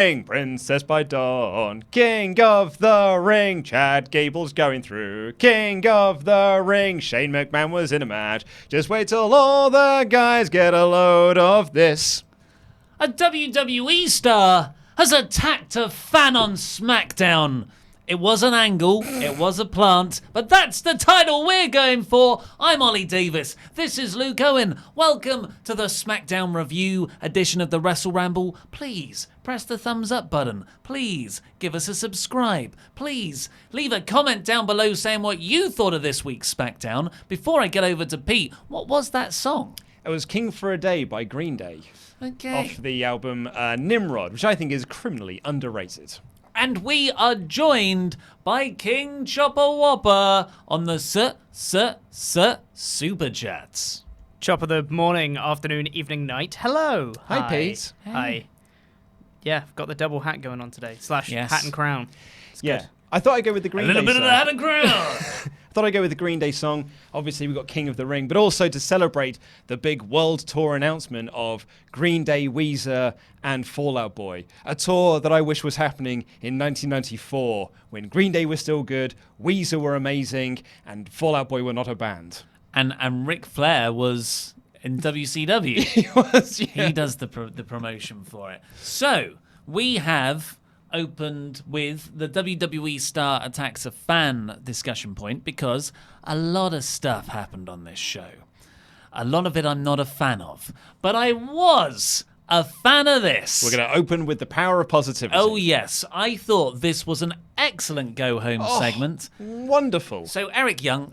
Princess by Dawn, King of the Ring, Chad Gable's going through, King of the Ring, Shane McMahon was in a match, just wait till all the guys get a load of this. A WWE star has attacked a fan on SmackDown. It was an angle, it was a plant, but that's the title we're going for. I'm Ollie Davis. This is Luke Owen. Welcome to the SmackDown Review edition of the WrestleRamble. Please press the thumbs up button. Please give us a subscribe. Please leave a comment down below saying what you thought of this week's SmackDown. Before I get over to Pete, what was that song? It was King for a Day by Green Day. Okay. Off the album Nimrod, which I think is criminally underrated. And we are joined by King Chopper Whopper on the Super Chats. Chop of the morning, afternoon, evening, night. Hello. Hi, Pete. Hey. Hi. Yeah, I've got the double hat going on today. Yes. Hat and crown. It's Yeah. good. I thought I'd go with the Green Day A little bit of song. the hat and crown. I thought I'd go with the Green Day song. Obviously, we've got King of the Ring, but also to celebrate the big world tour announcement of Green Day, Weezer, and Fall Out Boy. A tour that I wish was happening in 1994 when Green Day was still good, Weezer were amazing, and Fall Out Boy were not a band. And Ric Flair was in WCW. He was, yeah. He does the promotion for it. So, we have opened with the WWE star attacks a fan discussion point because a lot of stuff happened on this show. A lot of it I'm not a fan of, but I was a fan of this. We're going to open with the power of positivity. Oh yes, I thought this was an excellent go-home segment. Wonderful. So Eric Young,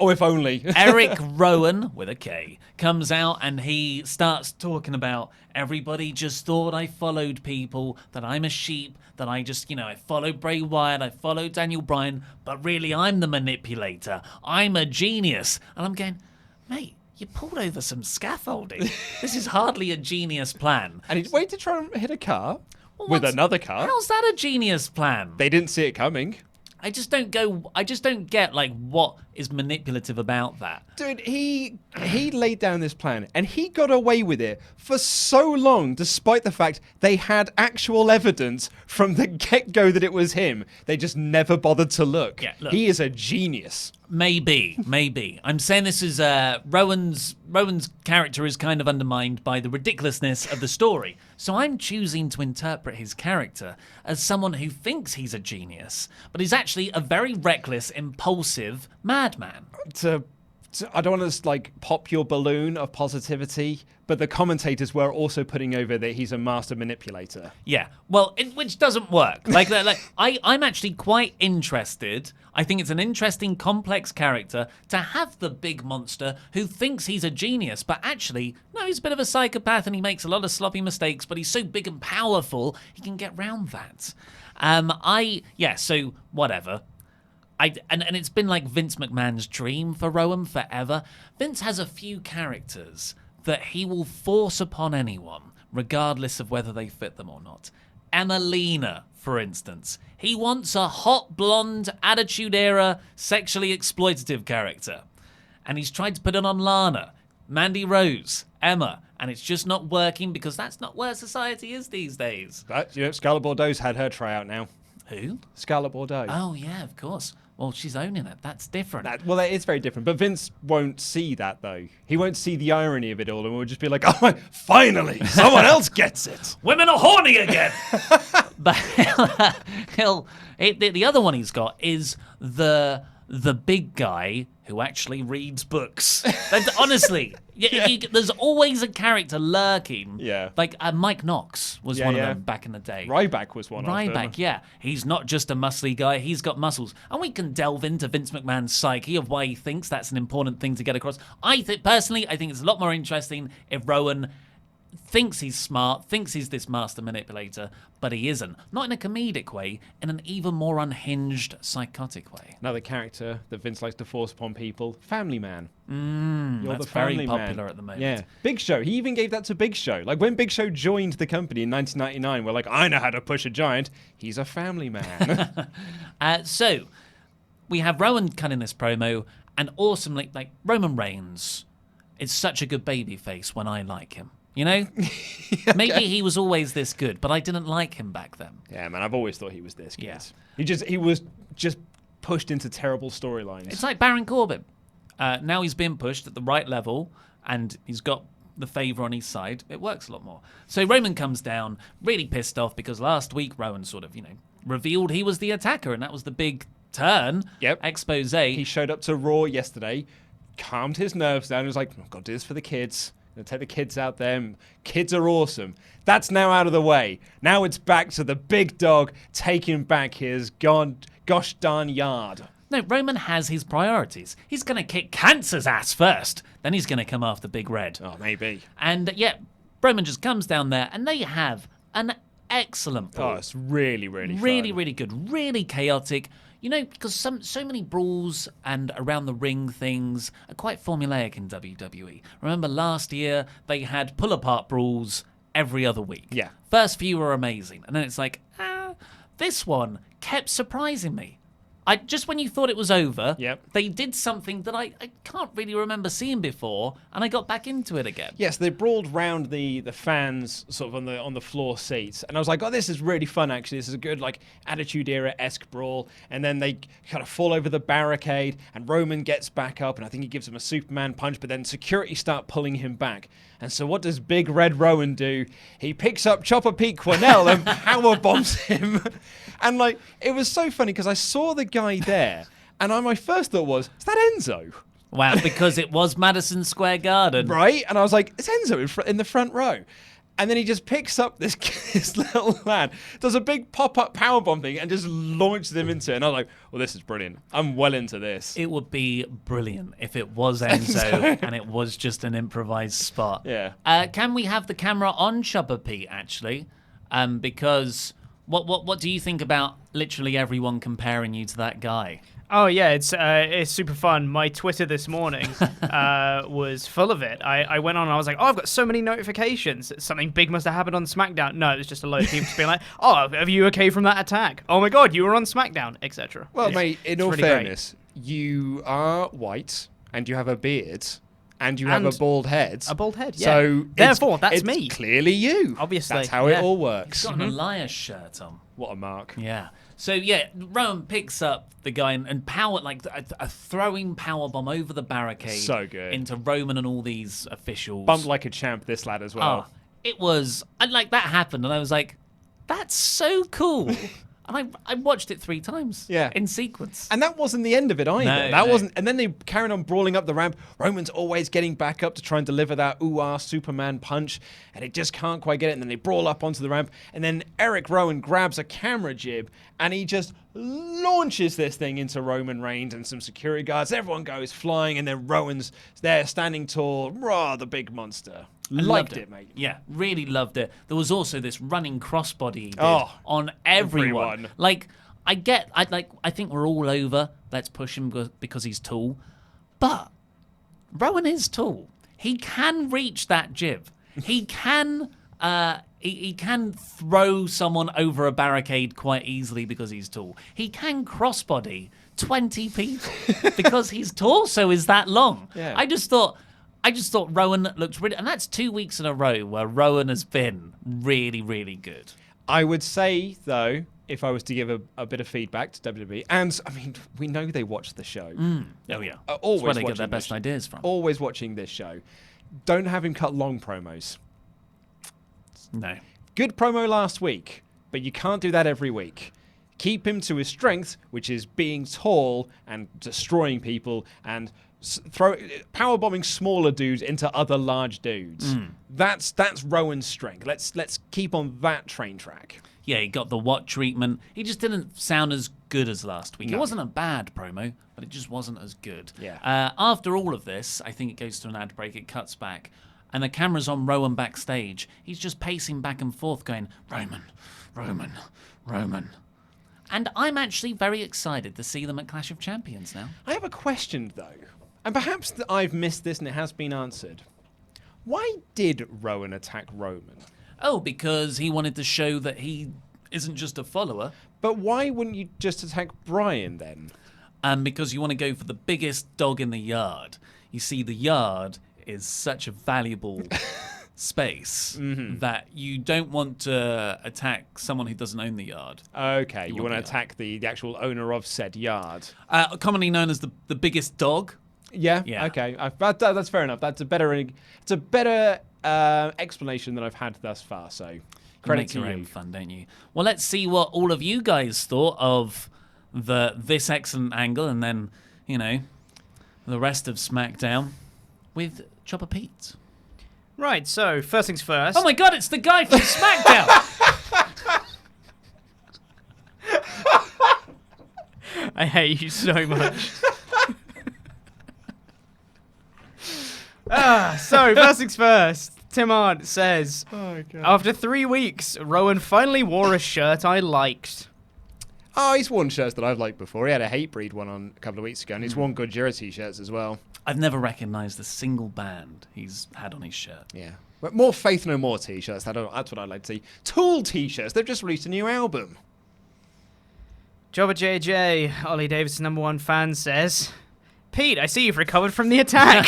Oh, if only. Eric Rowan, with a K, comes out and he starts talking about everybody just thought I followed people, that I'm a sheep, that I just, I followed Bray Wyatt, I followed Daniel Bryan, but really I'm the manipulator. I'm a genius. And I'm going, mate, you pulled over some scaffolding. This is hardly a genius plan. And he'd wait to try and hit a car Well, with what's- another car. How's that a genius plan? They didn't see it coming. I just don't get what is manipulative about that. Dude, he laid down this plan and he got away with it for so long, despite the fact they had actual evidence from the get-go that it was him. They just never bothered to look. Yeah, look. He is a genius. Maybe. I'm saying this is Rowan's character is kind of undermined by the ridiculousness of the story. So I'm choosing to interpret his character as someone who thinks he's a genius, but is actually a very reckless, impulsive madman. I don't want to pop your balloon of positivity, but the commentators were also putting over that he's a master manipulator. Yeah, well, which doesn't work. I'm actually quite interested. I think it's an interesting, complex character to have the big monster who thinks he's a genius, but actually, no, he's a bit of a psychopath and he makes a lot of sloppy mistakes, but he's so big and powerful, he can get round that. So whatever. And it's been like Vince McMahon's dream for Rowan forever. Vince has a few characters that he will force upon anyone, regardless of whether they fit them or not. Emelina, for instance. He wants a hot, blonde, attitude era, sexually exploitative character. And he's tried to put it on Lana, Mandy Rose, Emma, and it's just not working because that's not where society is these days. But, Scarlett Bordeaux's had her tryout now. Who? Scarlett Bordeaux. Oh, yeah, of course. Well, she's owning it. That's different. That is very different. But Vince won't see that, though. He won't see the irony of it all and will just be like, oh, finally, someone else gets it. Women are horny again. But the other one he's got is the big guy who actually reads books. Honestly, there's always a character lurking. Yeah. Like Mike Knox was one of them back in the day. Ryback was one of them. Ryback, yeah. He's not just a muscly guy, he's got muscles. And we can delve into Vince McMahon's psyche of why he thinks that's an important thing to get across. Personally, I think it's a lot more interesting if Rowan thinks he's smart, thinks he's this master manipulator, but he isn't. Not in a comedic way, in an even more unhinged, psychotic way. Another character that Vince likes to force upon people, Family Man. You're That's the family very popular man. at the moment. Yeah. Big Show. He even gave that to Big Show. Like when Big Show joined the company in 1999, we're like, I know how to push a giant. He's a family man. So, we have Rowan cutting this promo, and awesomely, like Roman Reigns is such a good baby face when I like him. You know? Maybe he was always this good, but I didn't like him back then. Yeah, man, I've always thought he was this good. Yeah. He was just pushed into terrible storylines. It's like Baron Corbin. Now he's been pushed at the right level, and he's got the favour on his side. It works a lot more. So Roman comes down, really pissed off, because last week Rowan sort of, revealed he was the attacker, and that was the big turn. Yep. Expose. He showed up to Raw yesterday, calmed his nerves down, and was like, I've got to do this for the kids. I'm going to take the kids out there. Kids are awesome. That's now out of the way. Now it's back to the big dog taking back his gosh darn yard. No, Roman has his priorities. He's going to kick Cancer's ass first. Then he's going to come after Big Red. Oh, maybe. And Roman just comes down there, and they have an excellent brawl. Oh, it's really, really fun. Really, really good. Really chaotic. Because so many brawls and around the ring things are quite formulaic in WWE. Remember last year, they had pull-apart brawls every other week. Yeah. First few were amazing. And then it's like, this one kept surprising me. Just when you thought it was over, they did something that I can't really remember seeing before, and I got back into it again. Yes, they brawled round the fans sort of on the floor seats, and I was like, oh, this is really fun, actually. This is a good, Attitude Era-esque brawl. And then they kind of fall over the barricade, and Roman gets back up, and I think he gives him a Superman punch, but then security start pulling him back. And so what does Big Red Rowan do? He picks up Chopper Pete Cornell and power bombs him. And it was so funny because I saw the guy there, and my first thought was, is that Enzo? Wow, because it was Madison Square Garden. Right? And I was like, it's Enzo in the front row. And then he just picks up this little lad, does a big pop-up powerbomb thing, and just launches him into it. And I was like, well, this is brilliant. I'm well into this. It would be brilliant if it was Enzo and it was just an improvised spot. Yeah. Can we have the camera on Chopper Pete, actually? Because what do you think about literally everyone comparing you to that guy? Oh yeah, it's super fun. My Twitter this morning was full of it. I went on and I was like, oh, I've got so many notifications. Something big must have happened on SmackDown. No, it was just a load of people being like, oh, are you okay from that attack? Oh my God, you were on SmackDown, etc. Well, mate, in all fairness, you are white and you have a beard and you have a bald head. A bald head, yeah. So therefore, that's it's me. Clearly you. Obviously. That's how it all works. He's got an Elias shirt on. What a mark. Yeah. So, Rowan picks up the guy and power, a throwing powerbomb over the barricade. So good. Into Roman and all these officials. Bumped like a champ, this lad, as well. It was, that happened, and I was like, that's so cool. And I watched it 3 times in sequence. And that wasn't the end of it either. No. Wasn't. And then they carried on brawling up the ramp. Roman's always getting back up to try and deliver that ooh-ah Superman punch, and it just can't quite get it. And then they brawl up onto the ramp, and then Eric Rowan grabs a camera jib, and he just launches this thing into Roman Reigns and some security guards. Everyone goes flying, and then Rowan's there standing tall. Rah, the big monster. Liked it, mate. Yeah, really loved it. There was also this running crossbody he did on everyone. I think we're all over. Let's push him because he's tall. But Rowan is tall. He can reach that jib. He can he can throw someone over a barricade quite easily because he's tall. He can crossbody 20 people because his torso is that long. Yeah. I just thought Rowan looked really, and that's 2 weeks in a row where Rowan has been really, really good. I would say, though, if I was to give a bit of feedback to WWE, and I mean, we know they watch the show. Oh yeah, always that's where they get watching their best ideas from. Always watching this show. Don't have him cut long promos. No. Good promo last week, but you can't do that every week. Keep him to his strength, which is being tall and destroying people and powerbombing smaller dudes into other large dudes. That's Rowan's strength. Let's keep on that train track. Yeah, he got the what treatment. He just didn't sound as good as last week. No. It wasn't a bad promo, but it just wasn't as good. Yeah. After all of this, I think it goes to an ad break. It cuts back, and the camera's on Rowan backstage. He's just pacing back and forth, going, Roman, Roman, Roman. And I'm actually very excited to see them at Clash of Champions now. I have a question, though, and perhaps that I've missed this and it has been answered. Why did Rowan attack Roman? Oh, because he wanted to show that he isn't just a follower. But why wouldn't you just attack Bryan then? Because you want to go for the biggest dog in the yard. You see, the yard is such a valuable space Mm-hmm. that you don't want to attack someone who doesn't own the yard. Okay, you want want to the attack the actual owner of said yard. Commonly known as the biggest dog. Yeah. Yeah. Okay. That's fair enough. It's a better explanation than I've had thus far. So, You credit make to your you. own fun, don't you? Well, let's see what all of you guys thought of this excellent angle, and then the rest of SmackDown with Chopper Pete. Right, so first things first. Oh my God, it's the guy from SmackDown. I hate you so much. So first things first. Tim Arndt says, Oh god. after 3 weeks, Rowan finally wore a shirt I liked. Oh, he's worn shirts that I've liked before. He had a Hatebreed one on a couple of weeks ago, and he's worn Gojira t-shirts as well. I've never recognised a single band he's had on his shirt. Yeah. But more Faith No More t-shirts. That's what I'd like to see. Tool t-shirts. They've just released a new album. Jobber JJ, Ollie Davis' #1 fan, says, Pete, I see you've recovered from the attack.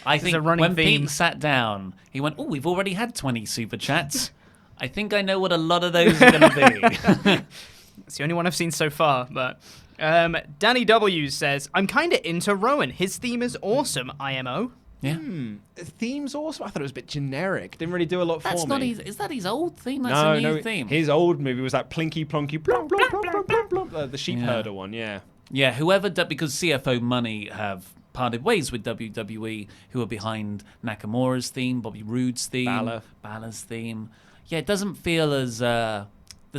I This is think a running when theme. Pete sat down, he went, "Oh, we've already had 20 super chats. I think I know what a lot of those are going to be." It's the only one I've seen so far, but... Danny W says, I'm kind of into Rowan. His theme is awesome, IMO. Yeah. The theme's awesome. I thought it was a bit generic. Didn't really do a lot for That's me. not his. Is that his old theme? That's No, a new no. theme. His old movie was that Plinky Plonky Plomp Plomp Plomp Plomp Plomp, the sheep herder one. Yeah. Yeah, whoever, because CFO Money have parted ways with WWE, who are behind Nakamura's theme, Bobby Roode's theme, Balor's theme. Yeah, it doesn't feel as the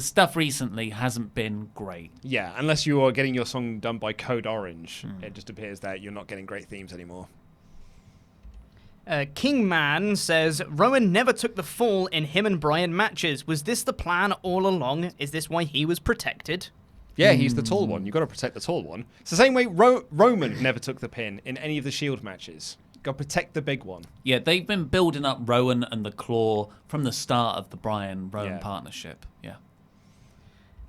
stuff recently hasn't been great. Yeah, unless you are getting your song done by Code Orange, it just appears that you're not getting great themes anymore. Kingman says, Rowan never took the fall in him and Bryan matches. Was this the plan all along? Is this why he was protected? Yeah, he's the tall one. You've got to protect the tall one. It's the same way Roman never took the pin in any of the Shield matches. Got to protect the big one. Yeah, they've been building up Rowan and the Claw from the start of the Bryan-Rowan partnership. Yeah.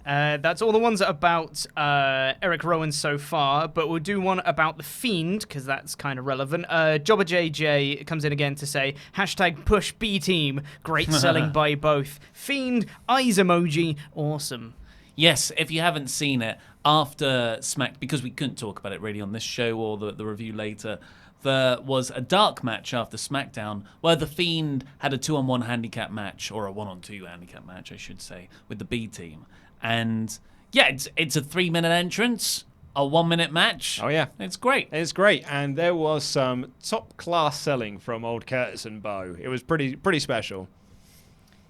That's all the ones about Eric Rowan so far, but we'll do one about The Fiend, because that's kind of relevant. Jobber JJ comes in again to say, #push B team, great selling by both. Fiend, eyes emoji, awesome. Yes, if you haven't seen it, after because we couldn't talk about it really on this show or the review later, there was a dark match after SmackDown where The Fiend had a 2-on-1 handicap match, or a 1-on-2 handicap match, I should say, with the B team. And yeah, it's a 3-minute entrance, a 1-minute match. Oh, yeah. It's great. It's great. And there was some top-class selling from old Curtis and Bo. It was pretty special.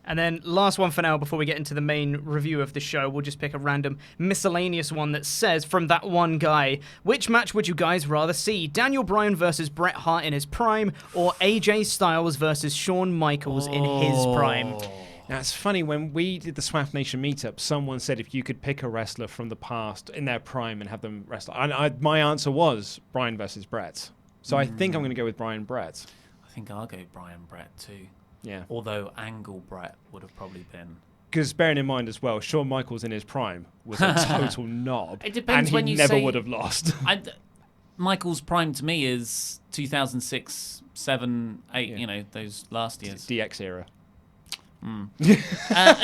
And then last one for now before we get into the main review of the show, we'll just pick a random miscellaneous one that says, from that one guy, which match would you guys rather see? Daniel Bryan versus Bret Hart in his prime, or AJ Styles versus Shawn Michaels in his prime? Now, it's funny, when we did the SWAF Nation meetup, someone said if you could pick a wrestler from the past in their prime and have them wrestle. My answer was Bryan versus Bret. So I think I'm going to go with Bryan Bret. I think I'll go Bryan Bret too. Yeah. Although Angle Bret would have probably been. Because bearing in mind as well, Shawn Michaels in his prime was a total knob. It depends and when he you never say- would have lost. Michael's prime to me is 2006, 7, 8, Yeah. those last years. DX era.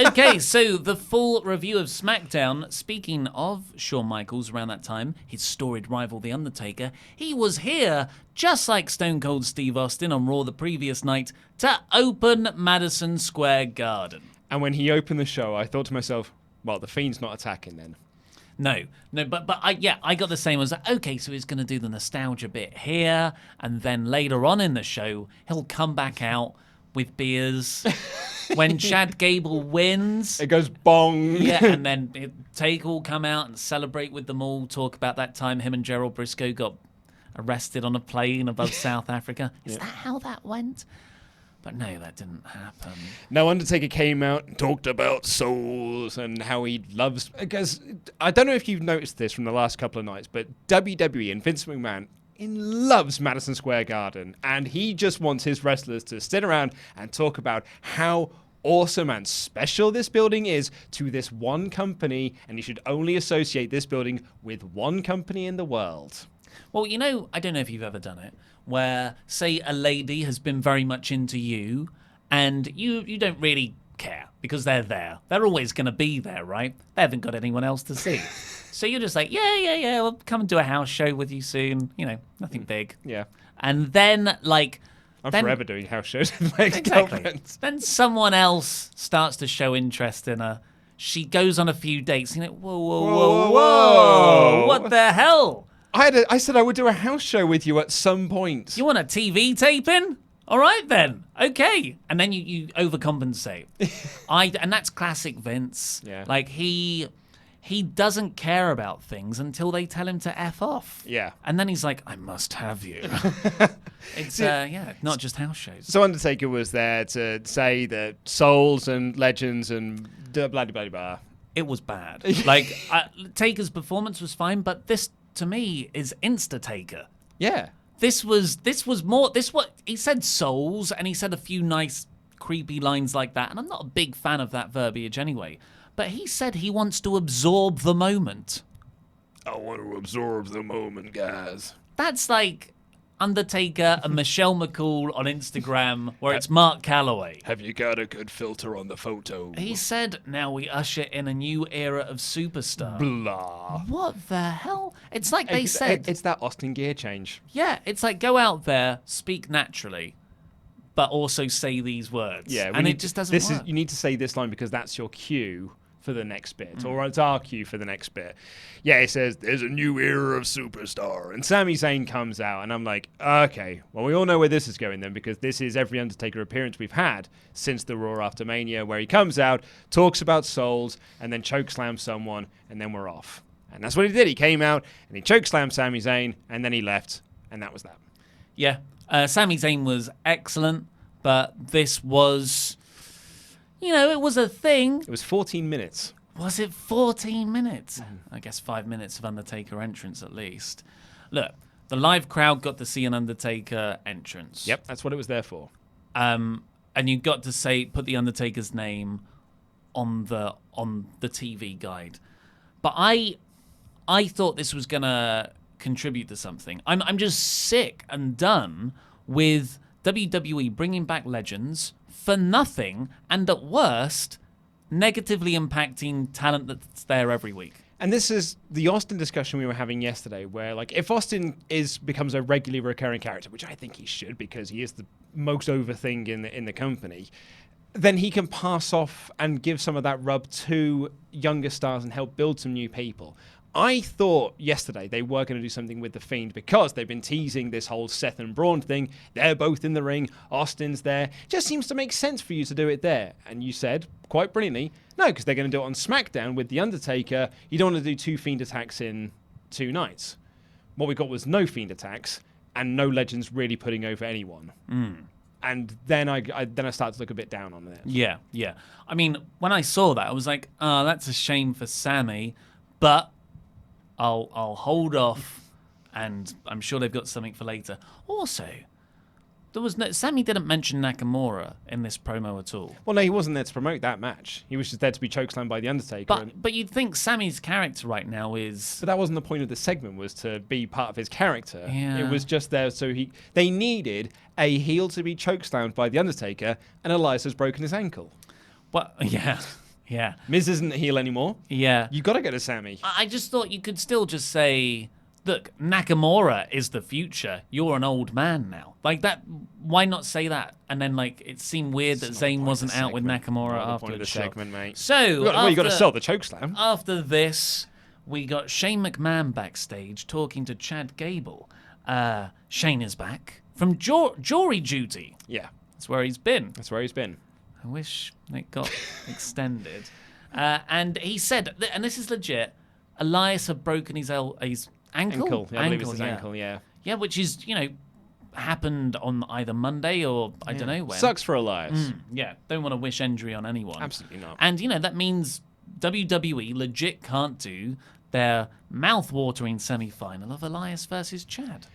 Okay, so the full review of SmackDown. Speaking of Shawn Michaels around that time, his storied rival, The Undertaker, he was here, just like Stone Cold Steve Austin on Raw the previous night, to open Madison Square Garden. And when he opened the show, I thought to myself, well, the Fiend's not attacking then. No, but I got the same. I was like, okay, so he's going to do the nostalgia bit here, and then later on in the show, he'll come back out with beers. When Chad Gable wins, It goes bong. yeah, and then Take will come out and celebrate with them all, talk about that time him and Gerald Briscoe got arrested on a plane above South Africa. Is that how that went? But no, that didn't happen. Now Undertaker came out and talked about souls and how he loves... Because I don't know if you've noticed this from the last couple of nights, but WWE and Vince McMahon loves Madison Square Garden, and he just wants his wrestlers to sit around and talk about how awesome and special this building is to this one company, and you should only associate this building with one company in the world. Well, I don't know if you've ever done it. where, say, a lady has been very much into you, and you don't really care because they're there. They're always going to be there, right? They haven't got anyone else to see. So you're just like, yeah, we'll come and do a house show with you soon. Nothing big. Yeah. And then, I'm forever doing house shows with my ex-girlfriends. Then someone else starts to show interest in her. She goes on a few dates. And whoa. What the hell? I said I would do a house show with you at some point. You want a TV taping? All right, then. Okay. And then you overcompensate. And that's classic Vince. Yeah. He doesn't care about things until they tell him to F off. Yeah. And then he's like, I must have you. It's, not just house shows. So Undertaker was there to say that souls and legends and blah, blah, blah, blah. It was bad. Taker's performance was fine, but this, to me, is Insta-Taker. Yeah. This was more, he said souls, and he said a few nice, creepy lines like that, and I'm not a big fan of that verbiage anyway. But he said he wants to absorb the moment. I want to absorb the moment, guys. That's like Undertaker and Michelle McCool on Instagram, where it's Mark Calloway. Have you got a good filter on the photo? He said, now we usher in a new era of superstar. Blah. What the hell? It's like they said... It's that Austin gear change. Yeah, it's like go out there, speak naturally, but also say these words. Yeah, and it just doesn't work. You need to say this line because that's your cue for the next bit, or it's our cue for the next bit. Yeah, it says, there's a new era of superstar. And Sami Zayn comes out, and I'm like, okay, well, we all know where this is going then, because this is every Undertaker appearance we've had since the Raw After Mania, where he comes out, talks about souls, and then chokeslams someone, and then we're off. And that's what he did. He came out, and he chokeslammed Sami Zayn, and then he left, and that was that. Yeah, Sami Zayn was excellent, but this was... it was a thing. It was 14 minutes. Was it 14 minutes? I guess 5 minutes of Undertaker entrance at least. Look, the live crowd got to see an Undertaker entrance. Yep, that's what it was there for. And you got to put the Undertaker's name on the TV guide. But I thought this was gonna contribute to something. I'm just sick and done with WWE bringing back legends for nothing, and at worst, negatively impacting talent that's there every week. And this is the Austin discussion we were having yesterday, where if Austin becomes a regularly recurring character, which I think he should because he is the most over thing in the company, then he can pass off and give some of that rub to younger stars and help build some new people. I thought yesterday they were going to do something with The Fiend because they've been teasing this whole Seth and Braun thing. They're both in the ring. Austin's there. Just seems to make sense for you to do it there. And you said, quite brilliantly, no, because they're going to do it on SmackDown with The Undertaker. You don't want to do 2 Fiend attacks in 2 nights. What we got was no Fiend attacks and no legends really putting over anyone. And then I started to look a bit down on it. Yeah. I mean, when I saw that, I was like, oh, that's a shame for Sammy, but I'll hold off, and I'm sure they've got something for later. Also, Sammy didn't mention Nakamura in this promo at all. Well, no, he wasn't there to promote that match. He was just there to be chokeslammed by The Undertaker. But you'd think Sammy's character right now is... But that wasn't the point of the segment, was to be part of his character. Yeah. It was just there so they needed a heel to be chokeslammed by The Undertaker, and Elias has broken his ankle. Well, yeah. Yeah. Miz isn't a heel anymore. Yeah. You got to go to Sammy. I just thought you could still just say, look, Nakamura is the future. You're an old man now. Like that. Why not say that? And then it seemed weird that Zayn wasn't out with Nakamura after the segment, mate. So you got to sell the chokeslam. After this, we got Shane McMahon backstage talking to Chad Gable. Shane is back from jury duty. Yeah. That's where he's been. I wish it got extended. And he said, and this is legit, Elias had broken his ankle. Ankle. Yeah, I believe it's his ankle, yeah. Yeah, which is, happened on either Monday or I don't know when. Sucks for Elias. Yeah, don't want to wish injury on anyone. Absolutely not. And, that means WWE legit can't do their mouth-watering semi-final of Elias versus Chad.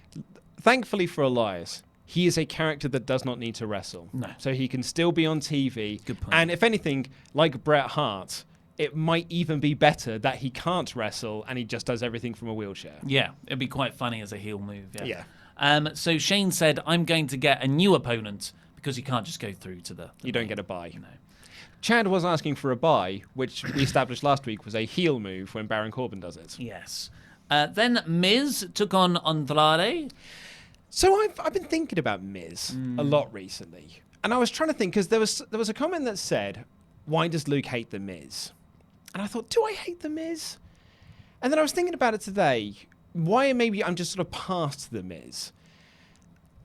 Thankfully for Elias, he is a character that does not need to wrestle. No. So he can still be on TV. Good point. And if anything, like Bret Hart, it might even be better that he can't wrestle and he just does everything from a wheelchair. Yeah, it'd be quite funny as a heel move. Yeah. So Shane said, I'm going to get a new opponent because you can't just go through to the You don't get a bye. No. Chad was asking for a bye, which we established last week was a heel move when Baron Corbin does it. Yes. Then Miz took on Andrade. So I've been thinking about Miz a lot recently. And I was trying to think, because there was a comment that said, why does Luke hate The Miz? And I thought, do I hate The Miz? And then I was thinking about it today. Why maybe I'm just sort of past The Miz?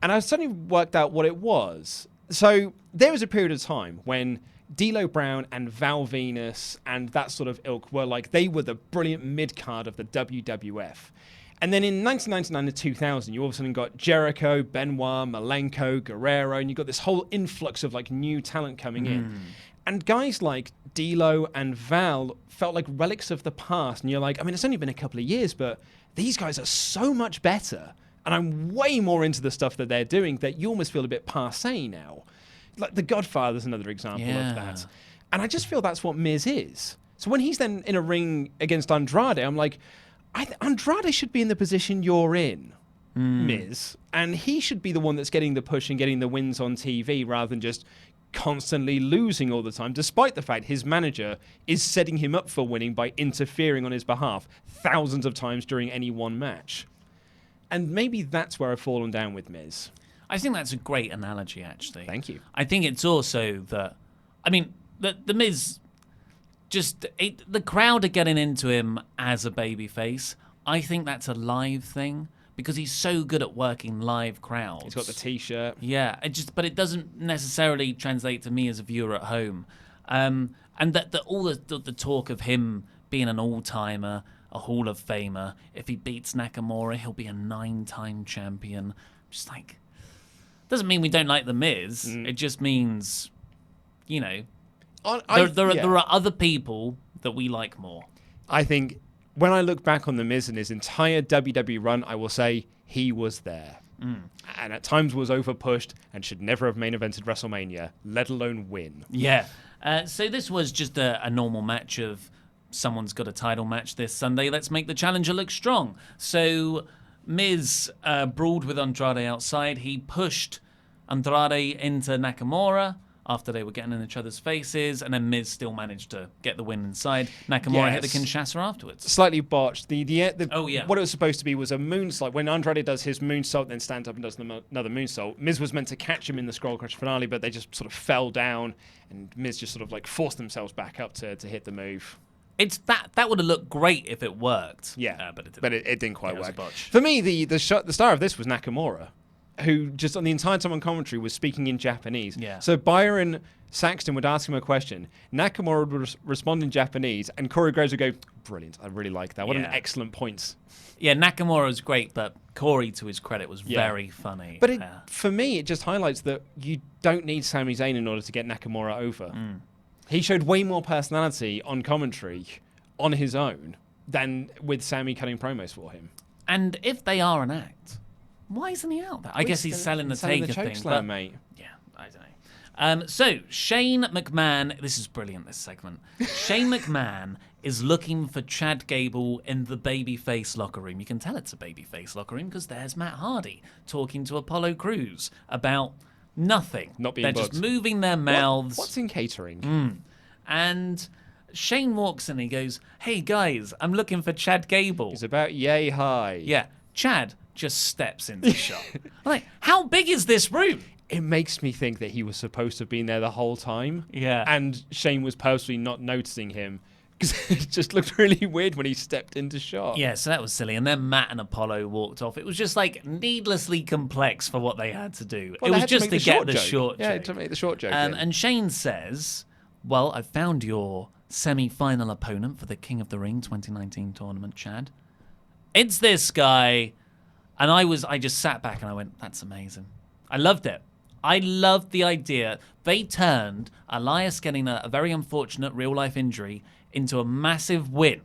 And I suddenly worked out what it was. So there was a period of time when D'Lo Brown and Val Venus and that sort of ilk were like, they were the brilliant mid-card of the WWF. And then in 1999 to 2000, you all of a sudden got Jericho, Benoit, Malenko, Guerrero, and you got this whole influx of like new talent coming in. And guys like D'Lo and Val felt like relics of the past. And you're like, I mean, it's only been a couple of years, but these guys are so much better. And I'm way more into the stuff that they're doing that you almost feel a bit passé now. Like The Godfather's another example of that. And I just feel that's what Miz is. So when he's then in a ring against Andrade, I'm like, Andrade should be in the position you're in, Miz. And he should be the one that's getting the push and getting the wins on TV rather than just constantly losing all the time, despite the fact his manager is setting him up for winning by interfering on his behalf thousands of times during any one match. And maybe that's where I've fallen down with Miz. I think that's a great analogy, actually. Thank you. I think it's also that, I mean, the Miz, the crowd are getting into him as a babyface. I think that's a live thing because he's so good at working live crowds. He's got the T-shirt. Yeah, but it doesn't necessarily translate to me as a viewer at home. And that all the talk of him being an all-timer, a Hall of Famer, if he beats Nakamura, he'll be a 9-time champion. Just like, doesn't mean we don't like The Miz. It just means, you know, there are other people that we like more. I think when I look back on The Miz and his entire WWE run, I will say he was there. And at times was overpushed and should never have main evented WrestleMania, let alone win. Yeah. So this was just a normal match of someone's got a title match this Sunday. Let's make the challenger look strong. So Miz brawled with Andrade outside. He pushed Andrade into Nakamura after they were getting in each other's faces, and then Miz still managed to get the win inside. Nakamura hit the Kinshasa afterwards. Slightly botched. What it was supposed to be was a moonsault. When Andrade does his moonsault, then stands up and does another moonsault, Miz was meant to catch him in the Scroll Crush finale, but they just sort of fell down, and Miz just sort of like forced themselves back up to hit the move. It's that would have looked great if it worked. Yeah, but it didn't. But it didn't quite work. Botch. For me, the star of this was Nakamura, who just on the entire time on commentary was speaking in Japanese. Yeah. So Byron Saxton would ask him a question, Nakamura would respond in Japanese, and Corey Graves would go, brilliant, I really like that. What an excellent point. Yeah, Nakamura was great, but Corey, to his credit, was very funny. But for me, it just highlights that you don't need Sami Zayn in order to get Nakamura over. He showed way more personality on commentary on his own than with Sami cutting promos for him. And if they are an act, why isn't he out there? I guess he's selling the Taker thing. Slam, mate. Yeah, I don't know. So Shane McMahon, this is brilliant, this segment. Shane McMahon is looking for Chad Gable in the babyface locker room. You can tell it's a babyface locker room because there's Matt Hardy talking to Apollo Crews about nothing. Not being They're booked. just moving their mouths. What's in catering? And Shane walks in and he goes, hey guys, I'm looking for Chad Gable. It's about yay high. Yeah, Chad just steps into the shot. I'm like, how big is this room? It makes me think that he was supposed to have been there the whole time. Yeah. And Shane was purposely not noticing him because it just looked really weird when he stepped into shot. Yeah, so that was silly. And then Matt and Apollo walked off. It was just like needlessly complex for what they had to do. Well, it was had just to to make get the joke. short Yeah, joke. to make the short joke. And Shane says, well, I found your semi-final opponent for the King of the Ring 2019 tournament, Chad. It's this guy. And I just sat back and I went, that's amazing. I loved it. I loved the idea. They turned Elias getting a very unfortunate real-life injury into a massive win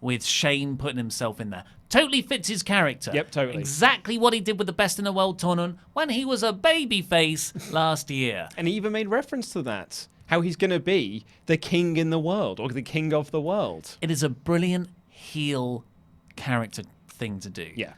with Shane putting himself in there. Totally fits his character. Yep, totally. Exactly what he did with the Best in the World tournament when he was a babyface last year. And he even made reference to that. How he's going to be the king in the world or the king of the world. It is a brilliant heel character thing to do. Yeah.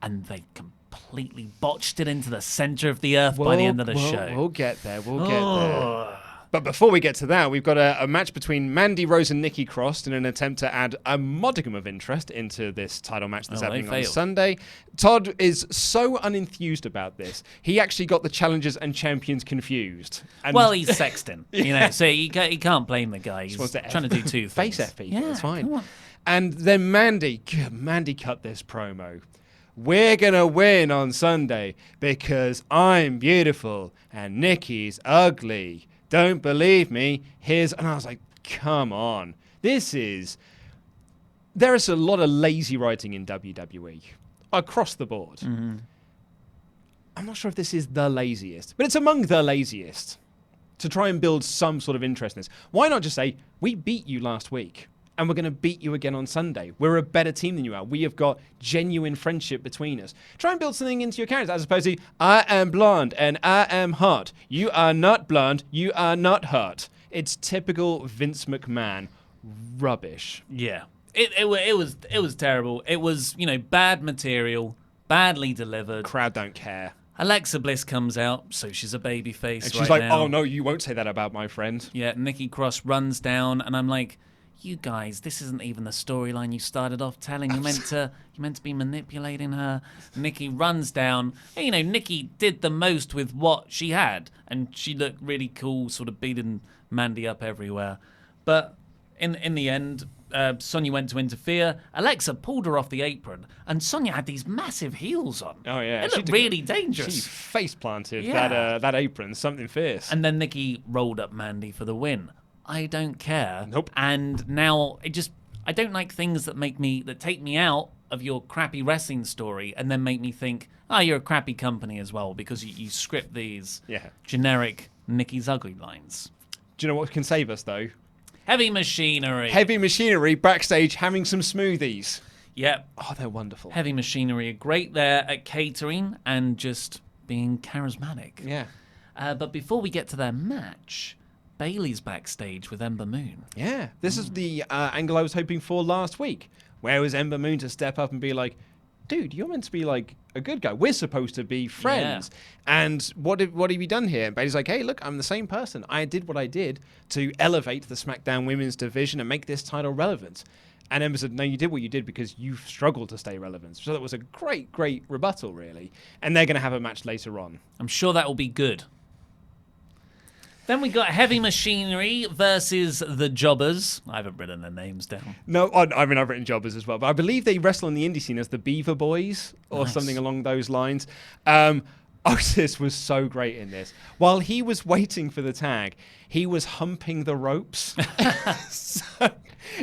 And they completely completely botched it into the center of the earth by the end of the show. We'll get there. We'll get there. But before we get to that, we've got a match between Mandy Rose and Nikki Cross in an attempt to add a modicum of interest into this title match that's happening on Sunday. Todd is so unenthused about this. He actually got the challengers and champions confused. And well, he's Sexton, so you can't blame the guy. He's trying to do two things. Face F people, that's fine. Come on. And then Mandy cut this promo. We're going to win on Sunday because I'm beautiful and Nikki's ugly. Don't believe me? And I was like, come on. There is a lot of lazy writing in WWE across the board. Mm-hmm. I'm not sure if this is the laziest, but it's among the laziest to try and build some sort of interest in this. Why not just say, we beat you last week and we're going to beat you again on Sunday. We're a better team than you are. We have got genuine friendship between us. Try and build something into your character as opposed to, I am blonde and I am hot. You are not blonde. You are not hot. It's typical Vince McMahon rubbish. Yeah. It was terrible. It was, bad material, badly delivered. Crowd don't care. Alexa Bliss comes out, so she's a babyface. And she's like, oh no, you won't say that about my friend. Yeah, Nikki Cross runs down, and I'm like, you guys, this isn't even the storyline you started off telling. You meant to be manipulating her. Nikki runs down. And, Nikki did the most with what she had, and she looked really cool, sort of beating Mandy up everywhere. But in the end, Sonya went to interfere. Alexa pulled her off the apron, and Sonya had these massive heels on. Oh yeah, it looked really dangerous. She face planted that apron, something fierce. And then Nikki rolled up Mandy for the win. I don't care. Nope. And now I don't like things that take me out of your crappy wrestling story and then make me think, you're a crappy company as well because you script these generic Nikki's ugly lines. Do you know what can save us though? Heavy Machinery. Heavy Machinery backstage having some smoothies. Yep. Oh, they're wonderful. Heavy Machinery are great there at catering and just being charismatic. Yeah. But before we get to their match, Bayley's backstage with Ember Moon. Yeah, this is the angle I was hoping for last week. Where was Ember Moon to step up and be like, dude, you're meant to be like a good guy. We're supposed to be friends. Yeah. And what have you done here? And Bayley's like, hey, look, I'm the same person. I did what I did to elevate the SmackDown women's division and make this title relevant. And Ember said, no, you did what you did because you've struggled to stay relevant. So that was a great, great rebuttal, really. And they're going to have a match later on. I'm sure that will be good. Then we got Heavy Machinery versus the Jobbers. I haven't written their names down. No, I've written Jobbers as well. But I believe they wrestle in the indie scene as the Beaver Boys or something along those lines. Otis was so great in this. While he was waiting for the tag, he was humping the ropes. So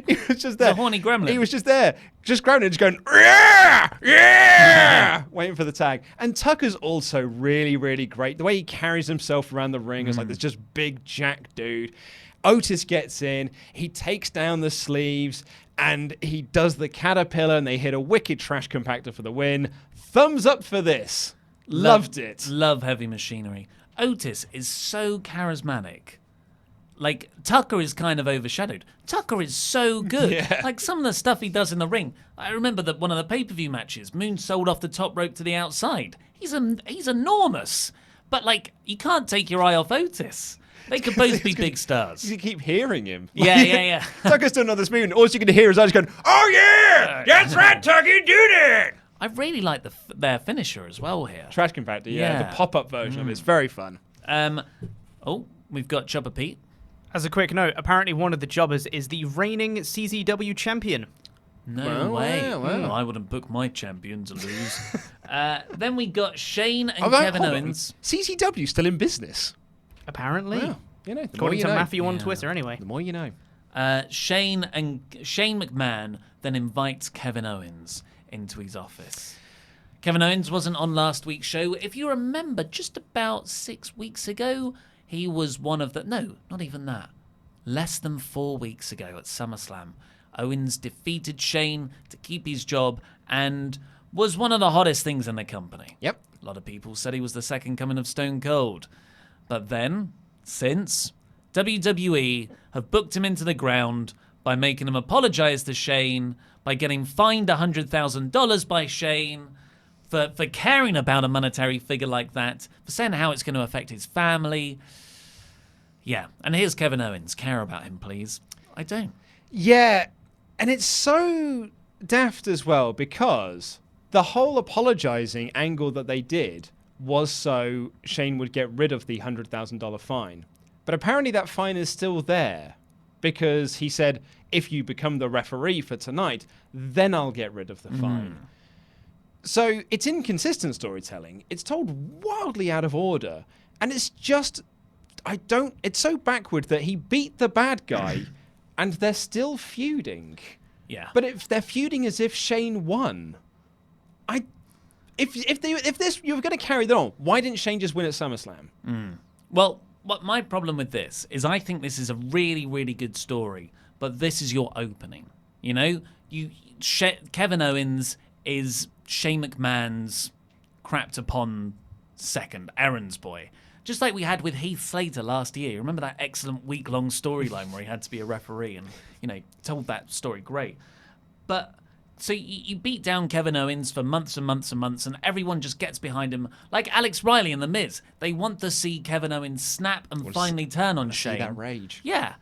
he was just there. The horny gremlin. He was just there, just grounded, just going, yeah, yeah, waiting for the tag. And Tucker's also really, really great. The way he carries himself around the ring is like this just big jack dude. Otis gets in, he takes down the sleeves, and he does the caterpillar, and they hit a wicked trash compactor for the win. Thumbs up for this. Loved it. Love Heavy Machinery. Otis is so charismatic. Like, Tucker is kind of overshadowed. Tucker is so good. Yeah. Like, some of the stuff he does in the ring. I remember that one of the pay-per-view matches, Moon sold off the top rope to the outside. He's enormous. But, like, you can't take your eye off Otis. They could both be big stars. You keep hearing him. Yeah. Tucker's doing another spoon. All you can hear is I just going, oh, yeah! That's right, Tucker, you did it! I really like their finisher as well here. Trash compactor, yeah. The pop-up version of it. It's very fun. We've got Chopper Pete. As a quick note, apparently one of the jobbers is the reigning CZW champion. No way. Well. I wouldn't book my champion to lose. Then we got Shane and Kevin Owens. CZW still in business. Apparently. Wow. According to Matthew on Twitter, anyway. The more you know. Shane McMahon then invites Kevin Owens into his office. Kevin Owens wasn't on last week's show. If you remember, just about 6 weeks ago, he was one of the... No, not even that. Less than 4 weeks ago at SummerSlam, Owens defeated Shane to keep his job and was one of the hottest things in the company. Yep. A lot of people said he was the second coming of Stone Cold. But then, since, WWE have booked him into the ground by making him apologize to Shane, by getting fined $100,000 by Shane for caring about a monetary figure like that, for saying how it's going to affect his family. Yeah, and here's Kevin Owens. Care about him, please. I don't. Yeah, and it's so daft as well because the whole apologizing angle that they did was so Shane would get rid of the $100,000 fine. But apparently that fine is still there because he said, if you become the referee for tonight, then I'll get rid of the fine. So it's inconsistent storytelling. It's told wildly out of order. And it's just, it's so backward that he beat the bad guy and they're still feuding. Yeah. But if they're feuding as if Shane won, if this you were going to carry that on, why didn't Shane just win at SummerSlam? Well, what my problem with this is I think this is a really, really good story, but this is your opening. You know, Kevin Owens is Shane McMahon's crapped upon second errands boy. Just like we had with Heath Slater last year. Remember that excellent week-long storyline where he had to be a referee and, you know, told that story great. But so you beat down Kevin Owens for months and months and months, and everyone just gets behind him. Like Alex Riley and The Miz. They want to see Kevin Owens snap and finally turn on Shane. See that rage. Yeah.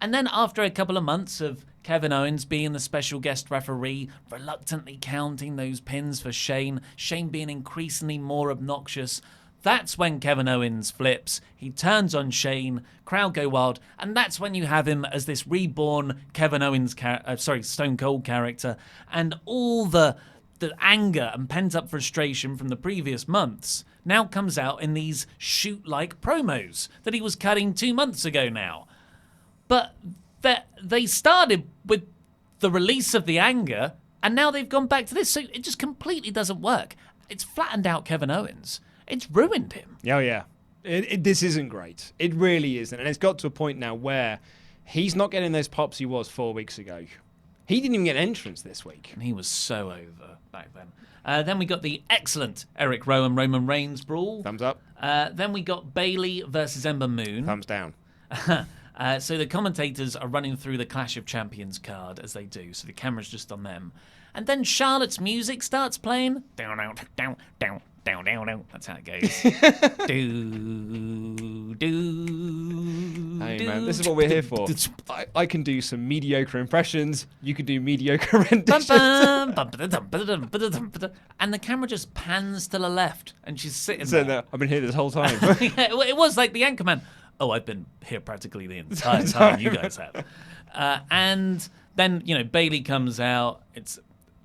And then after a couple of months of Kevin Owens being the special guest referee, reluctantly counting those pins for Shane, Shane being increasingly more obnoxious, that's when Kevin Owens flips. He turns on Shane, crowd go wild, and that's when you have him as this reborn Kevin Owens, Stone Cold character, and all the anger and pent-up frustration from the previous months now comes out in these shoot-like promos that he was cutting 2 months ago now. But they started with the release of the anger, and now they've gone back to this, so it just completely doesn't work. It's flattened out Kevin Owens. It's ruined him. Oh, yeah. This isn't great. It really isn't. And it's got to a point now where he's not getting those pops he was 4 weeks ago. He didn't even get an entrance this week. And he was so over back then. Then we got the excellent Eric Rowan Roman Reigns brawl. Thumbs up. Then we got Bayley versus Ember Moon. Thumbs down. So the commentators are running through the Clash of Champions card as they do. So the camera's just on them. And then Charlotte's music starts playing. Down, down, down, down. Down, down, down. That's how it goes. Hey, man, this is what we're here for. I can do some mediocre impressions. You can do mediocre renditions. And the camera just pans to the left, and she's sitting there. I've been here this whole time. Yeah, it was like the Anchorman. Oh, I've been here practically the entire time you guys have. And then, Bayley comes out. It's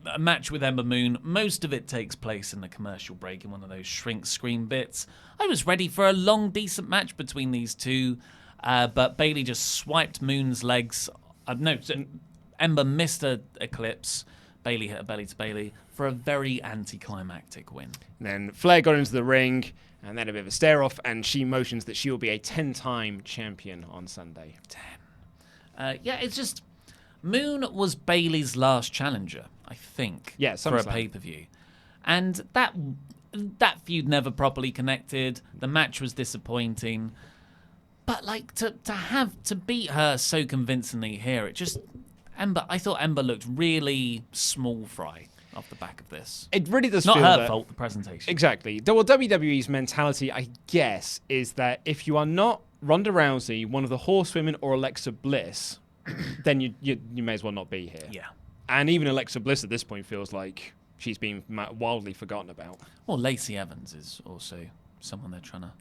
a match with Ember Moon. Most of it takes place in the commercial break in one of those shrink screen bits. I was ready for a long, decent match between these two, but Bayley just swiped Moon's legs. Ember missed a Eclipse. Bayley hit a belly to Bayley for a very anticlimactic win. And then Flair got into the ring, and then a bit of a stare-off, and she motions that she will be a 10-time champion on Sunday. 10. It's just... Moon was Bayley's last challenger, I think, for a pay-per-view. And that feud never properly connected. The match was disappointing. But, to beat her so convincingly here, I thought Ember looked really small fry off the back of this. It really does Not feel her fault, the presentation. Exactly. Well, WWE's mentality, I guess, is that if you are not Ronda Rousey, one of the Horsewomen, or Alexa Bliss, then you may as well not be here. Yeah. And even Alexa Bliss at this point feels like she's been wildly forgotten about. Well, Lacey Evans is also someone they're trying to...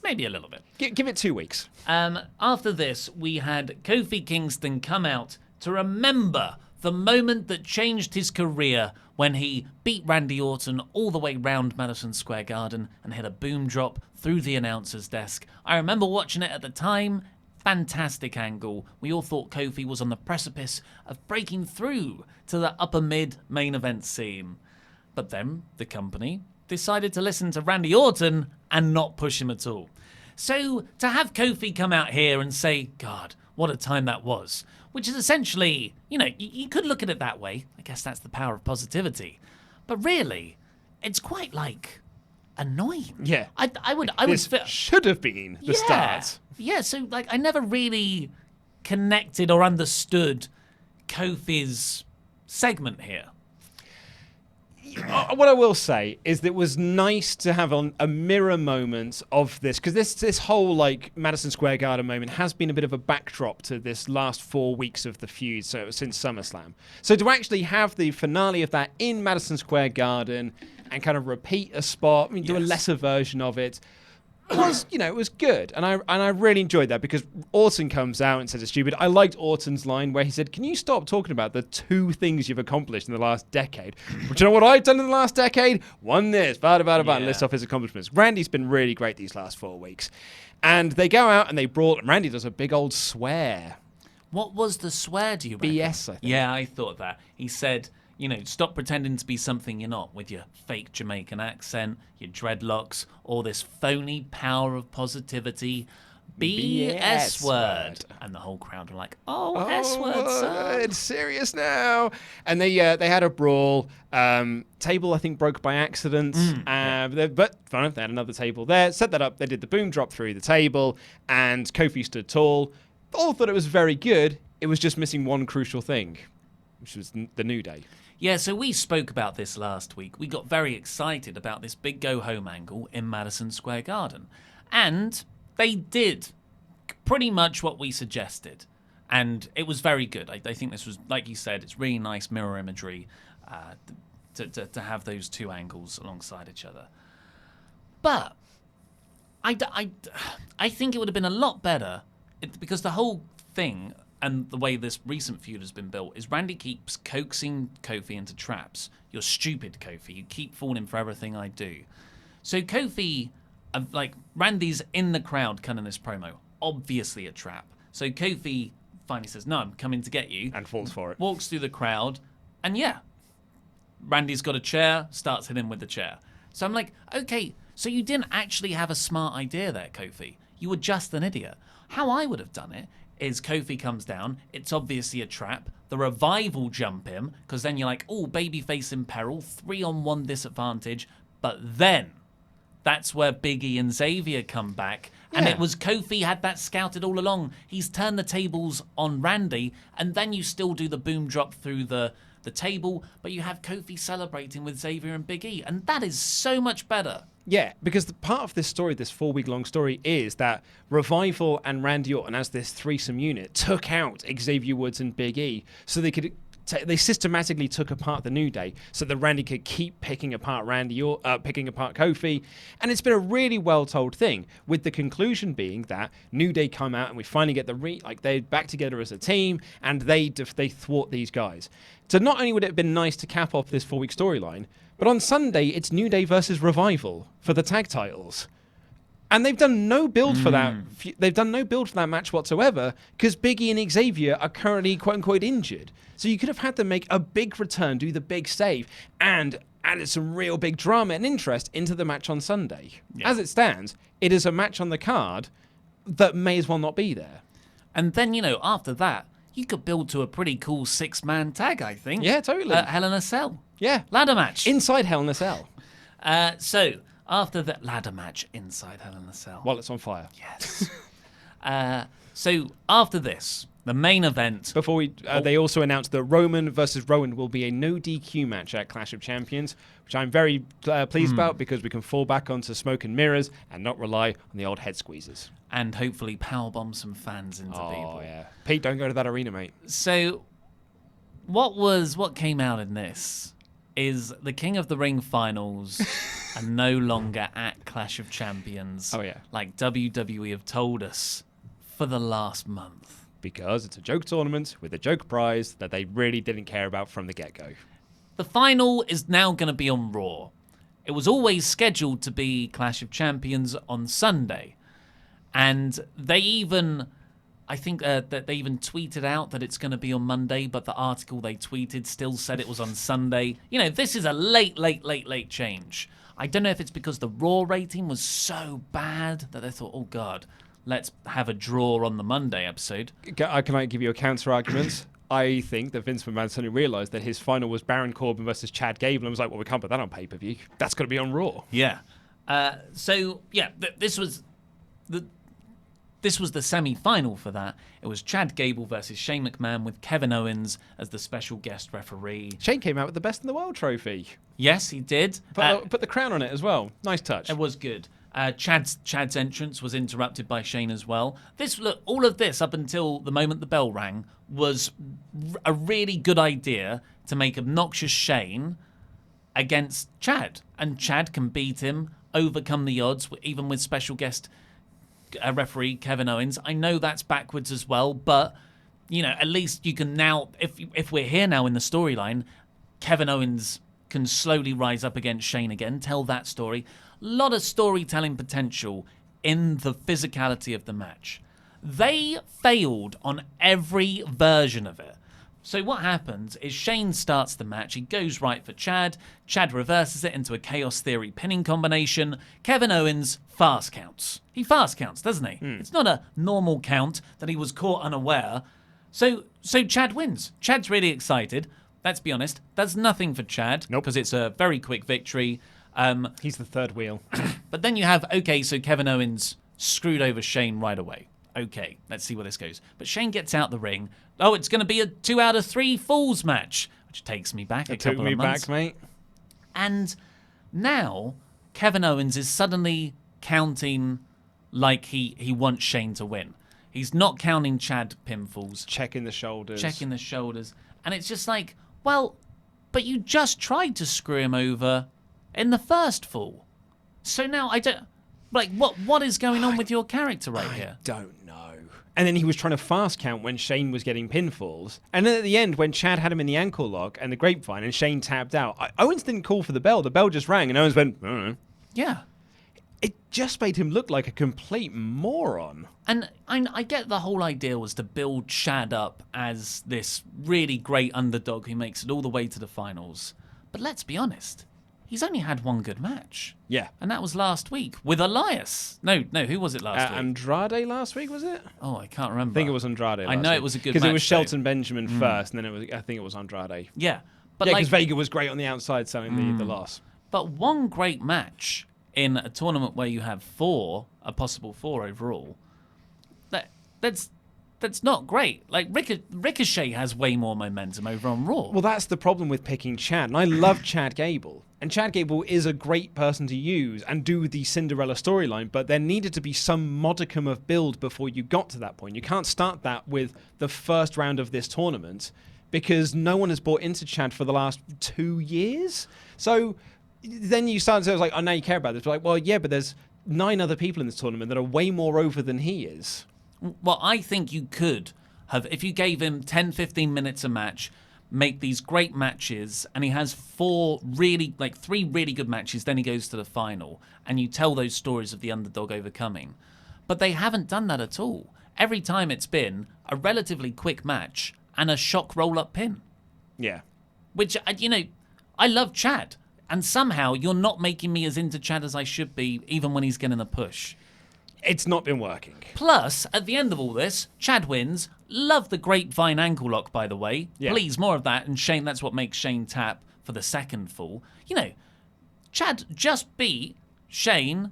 Maybe a little bit. Give it 2 weeks. After this, we had Kofi Kingston come out to remember the moment that changed his career when he beat Randy Orton all the way round Madison Square Garden and hit a boom drop through the announcer's desk. I remember watching it at the time. Fantastic angle. We all thought Kofi was on the precipice of breaking through to the upper mid main event scene. But then the company decided to listen to Randy Orton and not push him at all. So to have Kofi come out here and say, God, what a time that was, which is essentially, you could look at it that way. I guess that's the power of positivity. But really, it's quite annoying. Yeah. This should have been the start. Yeah, so I never really connected or understood Kofi's segment here. What I will say is that it was nice to have a mirror moment of this, because this whole like Madison Square Garden moment has been a bit of a backdrop to this last 4 weeks of the feud, so since SummerSlam. So to actually have the finale of that in Madison Square Garden and kind of repeat a spot, do a lesser version of it, it was good, and I really enjoyed that, because Orton comes out and says it's stupid. I liked Orton's line where he said, "Can you stop talking about the 2 things you've accomplished in the last decade?" But you know what I've done in the last decade? Won this, and list off his accomplishments. Randy's been really great these last 4 weeks, and they go out and they brawl, and Randy does a big old swear. What was the swear? Do you reckon? BS, I think. Yeah, I thought that. He said, stop pretending to be something you're not with your fake Jamaican accent, your dreadlocks, all this phony power of positivity. BS word. And the whole crowd were like, S word, sir. It's serious now. And they had a brawl. Table, I think, broke by accident. But fine, they had another table there. Set that up. They did the boom drop through the table. And Kofi stood tall. All thought it was very good. It was just missing one crucial thing, which was the New Day. Yeah, so we spoke about this last week. We got very excited about this big go-home angle in Madison Square Garden. And they did pretty much what we suggested. And it was very good. I think this was, like you said, it's really nice mirror imagery to have those 2 angles alongside each other. But I think it would have been a lot better, because the whole thing and the way this recent feud has been built is Randy keeps coaxing Kofi into traps. You're stupid, Kofi. You keep falling for everything I do. So Kofi, Randy's in the crowd cutting this promo. Obviously a trap. So Kofi finally says, "No, I'm coming to get you." And falls for it. Walks through the crowd. And Randy's got a chair, starts hitting him with the chair. So I'm like, okay, so you didn't actually have a smart idea there, Kofi. You were just an idiot. How I would have done it is Kofi comes down, it's obviously a trap, the Revival jump him, because then you're like, babyface in peril, 3-on-1 disadvantage, but then that's where Big E and Xavier come back, and it was Kofi had that scouted all along. He's turned the tables on Randy, and then you still do the boom drop through the table, but you have Kofi celebrating with Xavier and Big E, and that is so much better. Yeah, because the part of this story, this 4-week-long story, is that Revival and Randy Orton, as this threesome unit, took out Xavier Woods and Big E, so they could. They systematically took apart the New Day, so that Randy could keep picking apart Kofi, and it's been a really well-told thing. With the conclusion being that New Day come out and we finally get they're back together as a team, and they thwart these guys. So not only would it have been nice to cap off this 4-week storyline, but on Sunday, it's New Day versus Revival for the tag titles. And they've done no build for that. They've done no build for that match whatsoever, because Big E and Xavier are currently quote-unquote injured. So you could have had them make a big return, do the big save, and added some real big drama and interest into the match on Sunday. Yeah. As it stands, it is a match on the card that may as well not be there. And then, after that, you could build to a pretty cool 6-man tag, I think. Yeah, totally. Hell in a Cell. Yeah. Ladder match. Inside Hell in a Cell. So, after that ladder match inside Hell in a Cell. While it's on fire. Yes. So, after this, the main event. Before we, they also announced that Roman versus Rowan will be a no DQ match at Clash of Champions, which I'm very pleased about, because we can fall back onto smoke and mirrors and not rely on the old head squeezers. And hopefully powerbomb some fans into people. Oh, yeah. Pete, don't go to that arena, mate. So, what came out in this is the King of the Ring finals are no longer at Clash of Champions. Oh, yeah. Like WWE have told us for the last month. Because it's a joke tournament with a joke prize that they really didn't care about from the get-go. The final is now going to be on Raw. It was always scheduled to be Clash of Champions on Sunday. And they even, I think that they even tweeted out that it's going to be on Monday, but the article they tweeted still said it was on Sunday. This is a late change. I don't know if it's because the Raw rating was so bad that they thought, oh God, let's have a draw on the Monday episode. Can I give you a counter-argument? I think that Vince McMahon suddenly realised that his final was Baron Corbin versus Chad Gable, and was like, well, we can't put that on pay-per-view. That's got to be on Raw. Yeah. This was... this was the semi-final for that. It was Chad Gable versus Shane McMahon with Kevin Owens as the special guest referee. Shane came out with the Best in the World trophy. Yes, he did. Put the crown on it as well. Nice touch. It was good. Chad's entrance was interrupted by Shane as well. All of this up until the moment the bell rang was a really good idea to make obnoxious Shane against Chad, and Chad can beat him, overcome the odds, even with special guest referee Kevin Owens. I know that's backwards as well, but at least you can now, if we're here now in the storyline, Kevin Owens can slowly rise up against Shane again, tell that story. A lot of storytelling potential in the physicality of the match. They failed on every version of it. So what happens is Shane starts the match. He goes right for Chad. Chad reverses it into a Chaos Theory pinning combination. Kevin Owens fast counts. He fast counts, doesn't he? It's not a normal count that he was caught unaware. So Chad wins. Chad's really excited. Let's be honest. Does nothing for Chad. Nope. Because it's a very quick victory. He's the third wheel. But then you have, so Kevin Owens screwed over Shane right away. Okay, let's see where this goes. But Shane gets out the ring. Oh, it's going to be a 2 out of 3 falls match, which takes me back a couple of months. Took me back, mate. And now Kevin Owens is suddenly counting like he wants Shane to win. He's not counting Chad pinfalls. Checking the shoulders. And it's just like, well, but you just tried to screw him over in the first fall. So now I don't... Like, what is going on with your character right here? I don't know. And then he was trying to fast count when Shane was getting pinfalls. And then at the end, when Chad had him in the ankle lock and the grapevine and Shane tapped out, Owens didn't call for the bell. The bell just rang and Owens went, I don't know. Yeah. It just made him look like a complete moron. And I get the whole idea was to build Chad up as this really great underdog who makes it all the way to the finals. But let's be honest. He's only had one good match. Yeah. And that was last week with Elias. No, who was it last week? Andrade last week, was it? Oh, I can't remember. I think it was Andrade last I know week. it was a good match. Because it was Shelton Benjamin first, and then I think it was Andrade. Yeah. But because Vega was great on the outside selling the loss. But one great match in a tournament where you have a possible 4 overall, that's not great. Like, Ricochet has way more momentum over on Raw. Well, that's the problem with picking Chad. And I love Chad Gable. And Chad Gable is a great person to use and do the Cinderella storyline, but there needed to be some modicum of build before you got to that point. You can't start that with the first round of this tournament because no one has bought into Chad for the last 2 years. So then you start to say, like, oh, now you care about this. But like, well, yeah, but there's 9 other people in this tournament that are way more over than he is. Well, I think you could have, if you gave him 10, 15 minutes a match, make these great matches, and he has 3 really good matches, then he goes to the final, and you tell those stories of the underdog overcoming. But they haven't done that at all. Every time it's been a relatively quick match and a shock roll-up pin. Yeah. Which, I love Chad, and somehow you're not making me as into Chad as I should be, even when he's getting a push. It's not been working. Plus, at the end of all this, Chad wins. Love the grapevine ankle lock, by the way. Yeah. Please, more of that. And Shane, that's what makes Shane tap for the second fall. Chad just beat Shane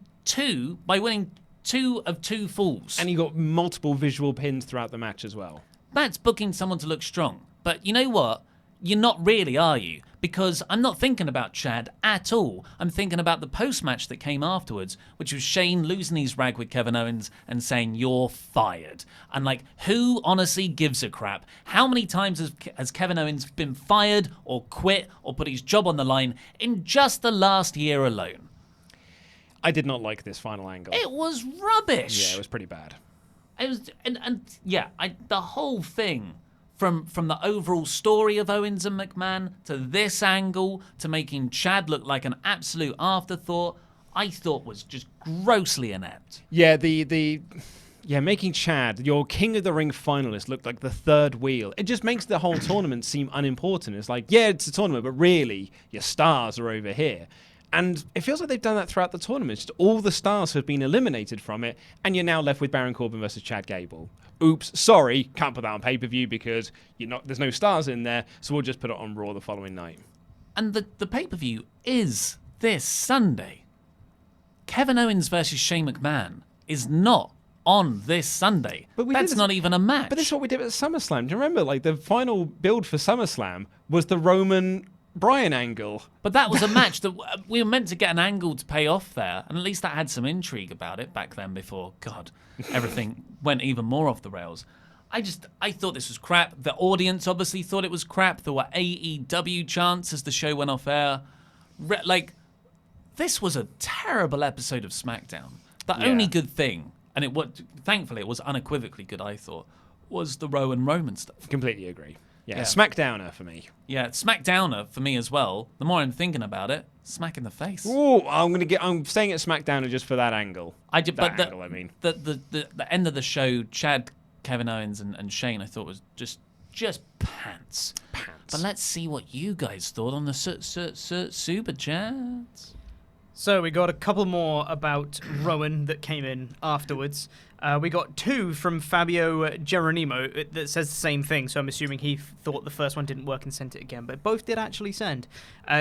by winning 2 of 2 falls. And he got multiple visual pins throughout the match as well. That's booking someone to look strong. But you know what? You're not really, are you? Because I'm not thinking about Chad at all. I'm thinking about the post-match that came afterwards, which was Shane losing his rag with Kevin Owens and saying, you're fired. And like, who honestly gives a crap? How many times has Kevin Owens been fired or quit or put his job on the line in just the last year alone? I did not like this final angle. It was rubbish. Yeah, it was pretty bad. It was, the whole thing... From the overall story of Owens and McMahon to this angle to making Chad look like an absolute afterthought, I thought was just grossly inept. Yeah, making Chad, your King of the Ring finalist, look like the third wheel. It just makes the whole tournament seem unimportant. It's like, yeah, it's a tournament, but really, your stars are over here. And it feels like they've done that throughout the tournament. Just all the stars have been eliminated from it, and you're now left with Baron Corbin versus Chad Gable. Oops, sorry, can't put that on pay-per-view because there's no stars in there, so we'll just put it on Raw the following night. And the pay-per-view is this Sunday. Kevin Owens versus Shane McMahon is not on this Sunday. But That's not even a match. But this is what we did at SummerSlam. Do you remember? Like, the final build for SummerSlam was the Roman Bryan angle. But that was a match that we were meant to get an angle to pay off there, and at least that had some intrigue about it back then before, God, everything went even more off the rails. I thought this was crap. The audience obviously thought it was crap. There were AEW chants as the show went off air. This was a terrible episode of SmackDown. The only good thing, and thankfully it was unequivocally good, I thought, was the Roman stuff. Completely agree. Yeah, SmackDowner for me. Yeah, SmackDowner for me as well. The more I'm thinking about it, smack in the face. Ooh, I'm staying at SmackDowner just for that angle. The end of the show, Chad, Kevin Owens, and Shane, I thought was just pants. But let's see what you guys thought on the super chats. So we got a couple more about Rowan that came in afterwards. We got 2 from Fabio Geronimo that says the same thing, so I'm assuming he thought the first one didn't work and sent it again, but both did actually send.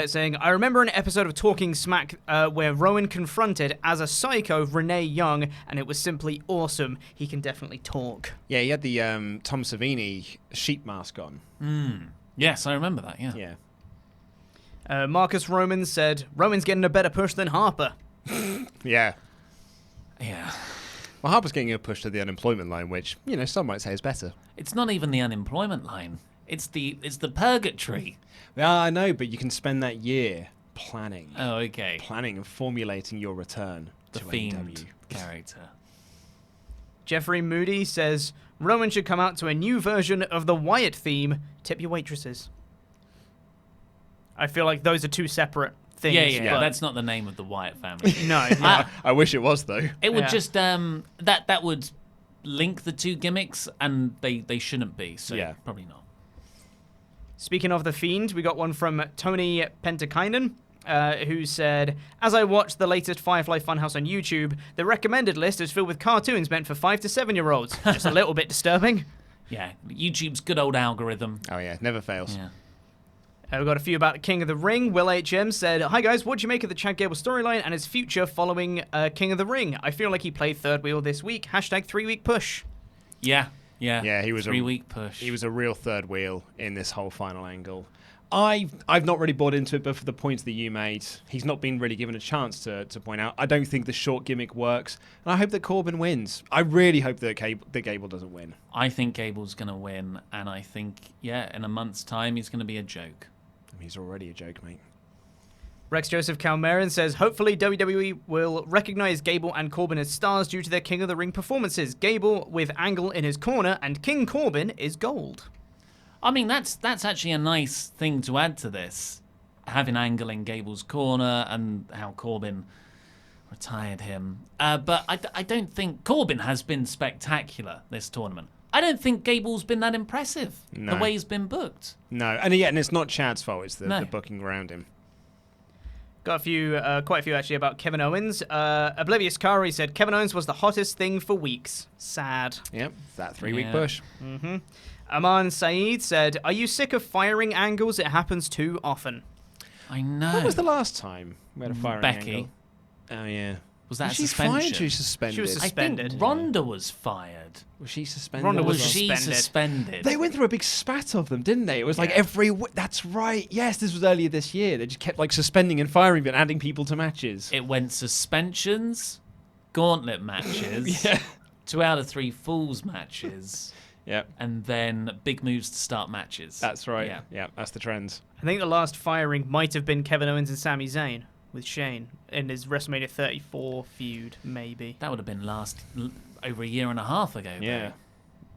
Saying, I remember an episode of Talking Smack where Rowan confronted, as a psycho, Renee Young, and it was simply awesome. He can definitely talk. Yeah, he had the Tom Savini sheep mask on. Yes, I remember that, yeah. Yeah. Marcus Roman said, Roman's getting a better push than Harper. Yeah. Yeah. Well, Harper's getting a push to the unemployment line, which, some might say is better. It's not even the unemployment line. It's the purgatory. Yeah, I know, but you can spend that year planning. Oh, okay. Planning and formulating your return The to Fiend AEW. character. Jeffrey Moody says, Roman should come out to a new version of the Wyatt theme. Tip your waitresses. I feel like those are 2 separate things. Yeah. That's not the name of the Wyatt family. No. I wish it was, though. It would just that would link the 2 gimmicks, and they shouldn't be. So probably not. Speaking of the Fiend, we got one from Tony Pentakainen, who said, as I watched the latest Firefly Funhouse on YouTube, the recommended list is filled with cartoons meant for 5 to 7-year-olds. Just a little bit disturbing. Yeah, YouTube's good old algorithm. Oh, yeah, never fails. Yeah. We've got a few about King of the Ring. Will HM said, hi guys, what do you make of the Chad Gable storyline and his future following King of the Ring? I feel like he played third wheel this week. Hashtag 3-week push. Yeah. Yeah, he was 3-week push. He was a real third wheel in this whole final angle. I've not really bought into it, but for the points that you made, he's not been really given a chance to point out. I don't think the short gimmick works, and I hope that Corbin wins. I really hope that Gable doesn't win. I think Gable's going to win, and I think, in a month's time, he's going to be a joke. He's already a joke, mate. Rex Joseph Calmerin says, hopefully WWE will recognize Gable and Corbin as stars due to their King of the Ring performances. Gable with Angle in his corner, and King Corbin is gold. I mean, that's actually a nice thing to add to this. Having Angle in Gable's corner and how Corbin retired him. But I don't think Corbin has been spectacular this tournament. I don't think Gable's been that impressive, the way he's been booked. No, and it's not Chad's fault, it's the booking around him. Got quite a few actually about Kevin Owens. Oblivious Kari said, Kevin Owens was the hottest thing for weeks. Sad. Yep, that 3-week push. Mm-hmm. Aman Saeed said, are you sick of firing angles? It happens too often. I know. When was the last time we had a firing Becky. angle? Oh, yeah. Was that was a suspension? She was suspended. She was suspended. I think Ronda was fired. Was she suspended? Ronda Or was was she suspended. suspended? They went through a big spat of them, didn't they? It was like every... That's right. Yes, this was earlier this year. They just kept suspending and firing but adding people to matches. It went suspensions, gauntlet matches, 2 out of 3 Falls matches, and then big moves to start matches. That's right. Yeah, that's the trend. I think the last firing might have been Kevin Owens and Sami Zayn with Shane in his WrestleMania 34 feud, maybe. That would have been over a year and a half ago. Yeah.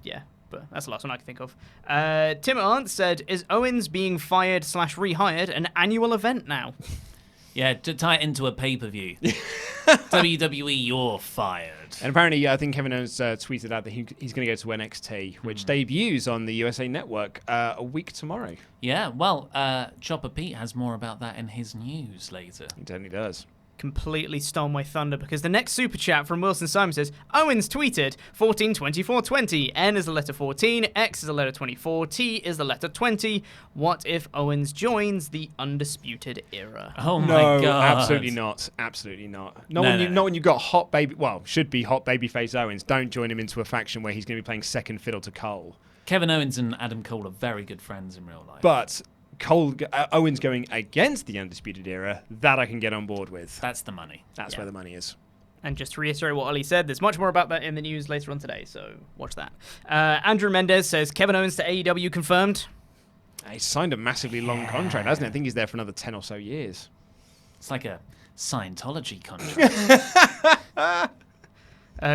Yeah, but that's the last one I can think of. Tim Arndt said, is Owens being fired/rehired an annual event now? Yeah, to tie it into a pay-per-view. WWE, you're fired. And apparently, I think Kevin Owens tweeted out that he's going to go to NXT, which debuts on the USA Network a week tomorrow. Yeah, well, Chopper Pete has more about that in his news later. He definitely does. completely stole my thunder because the next super chat from Wilson Simon says, Owens tweeted 14/24/20. N is the letter 14, X is the letter 24, T is the letter 20. What if Owens joins the Undisputed Era? Oh my No, god. absolutely not. Absolutely not. No, Not when you've got hot baby. Well, should be hot babyface Owens. Don't join him into a faction where he's going to be playing second fiddle to Cole. Kevin Owens and Adam Cole are very good friends in real life. But Owens going against the Undisputed Era, that I can get on board with. That's the money. That's where the money is. And just to reiterate what Ollie said, there's much more about that in the news later on today, so watch that. Andrew Mendez says, Kevin Owens to AEW confirmed. He signed a massively long contract, hasn't he? I think he's there for another 10 or so years. It's like a Scientology contract.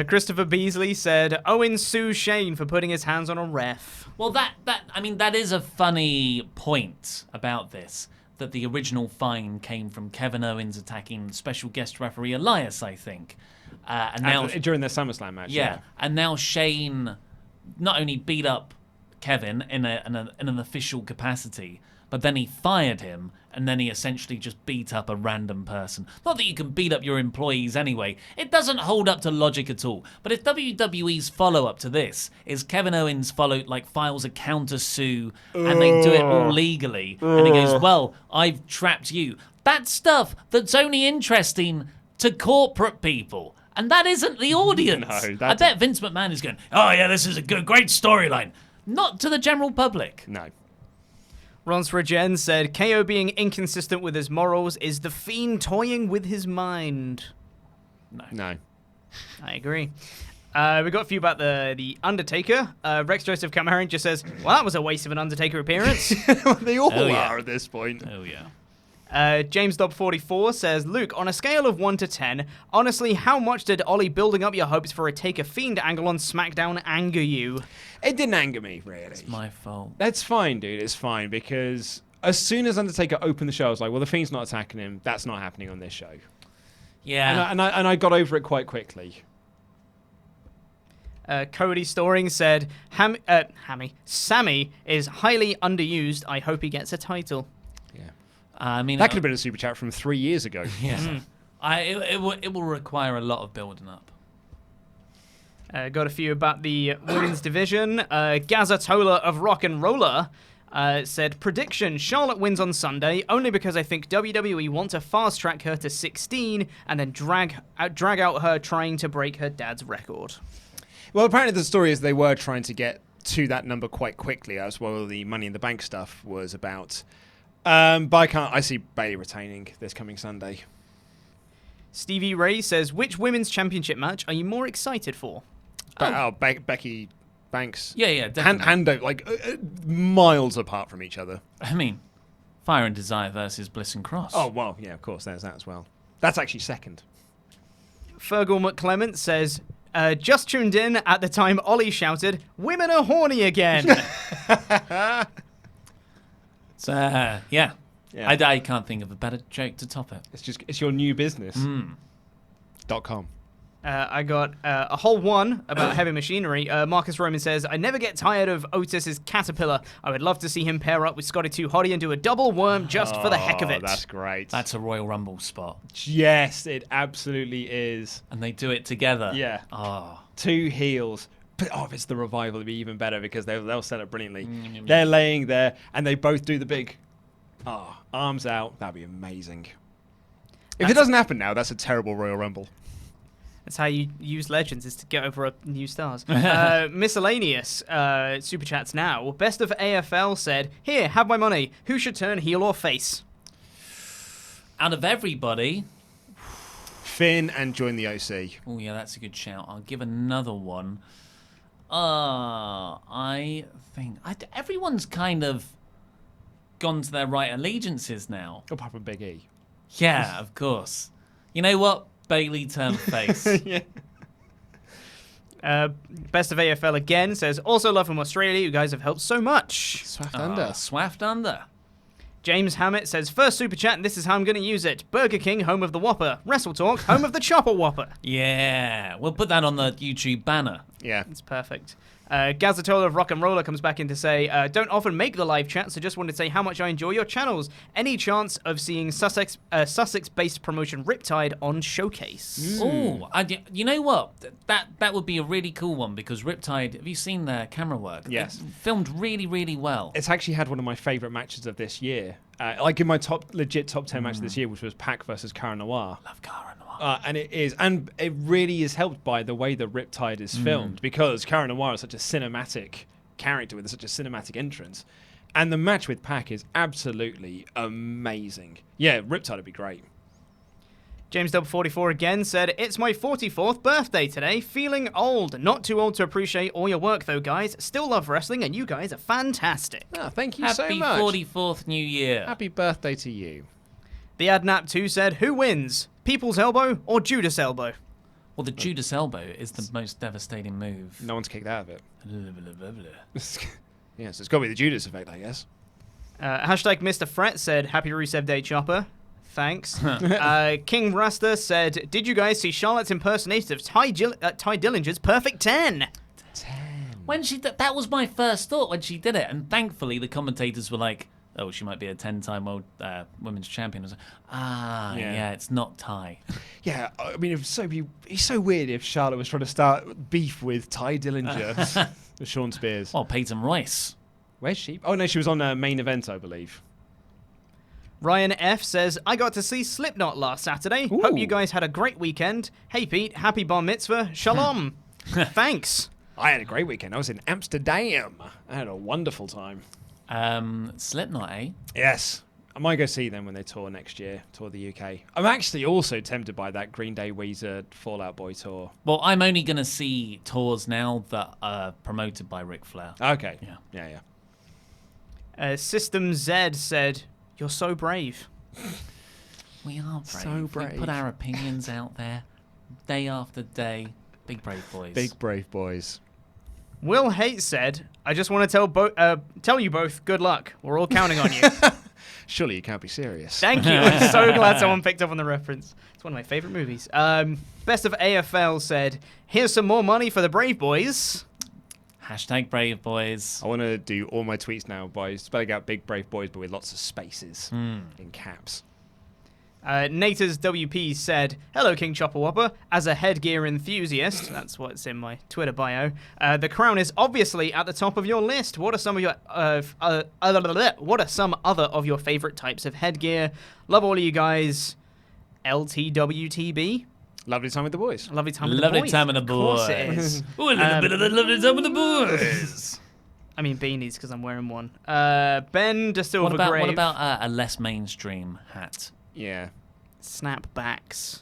Christopher Beasley said, Owens sues Shane for putting his hands on a ref. Well, that is a funny point about this, that the original fine came from Kevin Owens attacking special guest referee Elias, I think. And now During their SummerSlam match. yeah, and now Shane not only beat up Kevin in an official capacity, but then he fired him, and then he essentially just beat up a random person. Not that you can beat up your employees anyway. It doesn't hold up to logic at all. But if WWE's follow-up to this is Kevin Owens files a counter-sue, and they do it all legally, and he goes, well, I've trapped you. That's stuff that's only interesting to corporate people. And that isn't the audience. No, I bet Vince McMahon is going, oh yeah, this is a great storyline. Not to the general public. No. Ronsragen said, KO being inconsistent with his morals is the Fiend toying with his mind. No. I agree. We got a few about the Undertaker. Rex Joseph Cameron just says, well, that was a waste of an Undertaker appearance. They all Oh, yeah. are at this point. Oh yeah. James Dobb 44 says, Luke, on a scale of 1 to 10, honestly, how much did Ollie building up your hopes for a Taker Fiend angle on SmackDown anger you? It didn't anger me, really. It's my fault. That's fine, dude. It's fine, because as soon as Undertaker opened the show, I was like, well, the Fiend's not attacking him. That's not happening on this show. Yeah. And I got over it quite quickly. Cody Storing said, Sammy is highly underused. I hope he gets a title. Yeah. I mean, That could have been a super chat from 3 years ago. Yeah. It will require a lot of building up. Got a few about the women's division. Gazatola of Rock and Roller said, prediction, Charlotte wins on Sunday, only because I think WWE want to fast-track her to 16 and then drag out her trying to break her dad's record. Well, apparently the story is they were trying to get to that number quite quickly, as well the Money in the Bank stuff was about. But I see Bayley retaining this coming Sunday. Stevie Ray says, which women's championship match are you more excited for? Becky Banks. Yeah, definitely. And miles apart from each other. I mean, Fire and Desire versus Bliss and Cross. Oh, well, yeah, of course, there's that as well. That's actually second. Fergal McClement says, just tuned in at the time Ollie shouted, women are horny again. So, yeah. Yeah. I can't think of a better joke to top it. It's your new business. .com. I got a whole one about heavy machinery. Marcus Roman says, I never get tired of Otis's Caterpillar. I would love to see him pair up with Scotty 2 Hottie and do a double worm just for the heck of it. That's great. That's a Royal Rumble spot. Yes, it absolutely is. And they do it together. Yeah. Oh. Two heels. But, if it's the revival, it'd be even better because they'll set it brilliantly. They're laying there and they both do the big arms out. That'd be amazing. If it doesn't happen now, that's a terrible Royal Rumble. That's how you use legends, is to get over new stars. Miscellaneous super chats now. Best of AFL said, here, have my money. Who should turn heel or face? Out of everybody... Finn and join the OC. Oh, yeah, that's a good shout. I'll give another one. I think... everyone's kind of gone to their right allegiances now. Apart from Big E. Yeah, of course. You know what? Bayley turned face. Yeah. Best of AFL again says, also love from Australia. You guys have helped so much. Swaft under. Swaft under. James Hammett says, first super chat, and this is how I'm going to use it. Burger King, home of the Whopper. WrestleTalk, home of the Chopper Whopper. Yeah, we'll put that on the YouTube banner. Yeah. That's perfect. Gazatola of Rock and Roller comes back in to say, don't often make the live chat, so just wanted to say how much I enjoy your channels. Any chance of seeing Sussex-based promotion Riptide on Showcase? Oh, you know what? That would be a really cool one because Riptide, have you seen their camera work? Yes. It's filmed really, really well. It's actually had one of my favourite matches of this year. Like in my legit top 10 match of this year, which was Pac versus Cara Noir. Love Cara Noir. And it really is helped by the way that Riptide is filmed because Cara Noir is such a cinematic character with such a cinematic entrance. And the match with Pac is absolutely amazing. Yeah, Riptide would be great. James W44 again said, it's my 44th birthday today. Feeling old. Not too old to appreciate all your work, though, guys. Still love wrestling, and you guys are fantastic. Oh, thank you so Happy much. 44th New Year. Happy birthday to you. The Adnap2 said, who wins? People's Elbow or Judas Elbow? Well, the Judas Elbow is the most devastating move. No one's kicked out of it. Yes. Yeah, so it's got to be the Judas effect, I guess. Hashtag Mr. Fret said, happy Rusev Day, Chopper. Thanks. King Rasta said, did you guys see Charlotte's impersonation of Ty Dillinger's Perfect 10? When she that was my first thought when she did it, and thankfully the commentators were like, "Oh, she might be a 10-time world women's champion." I was like, yeah, it's not Ty. Yeah, I mean, it's so weird if Charlotte was trying to start beef with Ty Dillinger, with Sean Spears. Well, Peyton Royce. Where's she? Oh no, she was on a main event, I believe. Ryan F says, I got to see Slipknot last Saturday. Ooh. Hope you guys had a great weekend. Hey Pete, happy bar mitzvah. Shalom. Thanks. I had a great weekend. I was in Amsterdam. I had a wonderful time. Slipknot, eh? Yes. I might go see them when they tour next year, tour the UK. I'm actually also tempted by that Green Day Weezer Fall Out Boy tour. Well, I'm only going to see tours now that are promoted by Ric Flair. Okay. Yeah. System Z said, you're so brave. We are brave. So brave. We put our opinions out there day after day. Big brave boys. Big brave boys. Will Haight said, I just want to tell you both good luck. We're all counting on you. Surely you can't be serious. Thank you. I'm so glad someone picked up on the reference. It's one of my favorite movies. Best of AFL said, here's some more money for the Brave Boys. Hashtag brave boys. I want to do all my tweets now by spelling out Big Brave Boys, but with lots of spaces in caps. Nators WP said, hello, King Chopper Whopper. As a headgear enthusiast, that's what's in my Twitter bio, the crown is obviously at the top of your list. What are some of your what are some other of your favorite types of headgear? Love all of you guys. LTWTB. Lovely time with the boys. Lovely time with the boys. Lovely time with the boys. Of course it is. Ooh, a little bit of the lovely time with the boys. I mean beanies because I'm wearing one. Ben De Silver Grave. What about a less mainstream hat? Yeah. Snapbacks.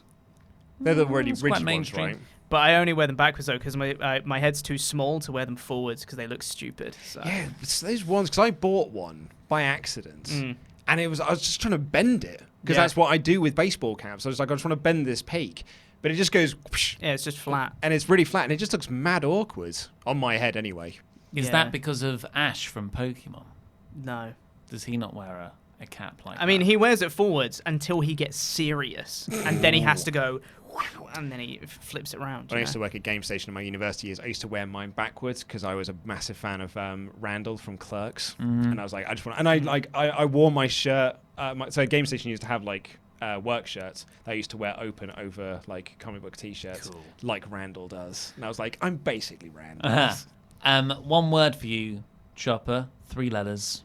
They're the really It's quite rigid ones, mainstream. right? But I only wear them backwards though because my head's too small to wear them forwards because they look stupid. So. Yeah, it's those ones, because I bought one by accident. And I was just trying to bend it because that's what I do with baseball caps. I was like, I just want to bend this peak. But it just goes... whoosh, Yeah, it's just flat. and it's really flat, and it just looks mad awkward on my head anyway. Is that because of Ash from Pokemon? No. Does he not wear a cap like that? I mean, he wears it forwards until he gets serious. And then he has to go... And then he flips it around. When I used to work at Game Station in my university years, I used to wear mine backwards because I was a massive fan of Randall from Clerks. And I was like, I just want... And I wore my shirt... so Game Station used to have, like... work shirts that I used to wear open over like comic book t-shirts like Randall does, and I was like, I'm basically Randall. One word for you, Chopper, 3 letters.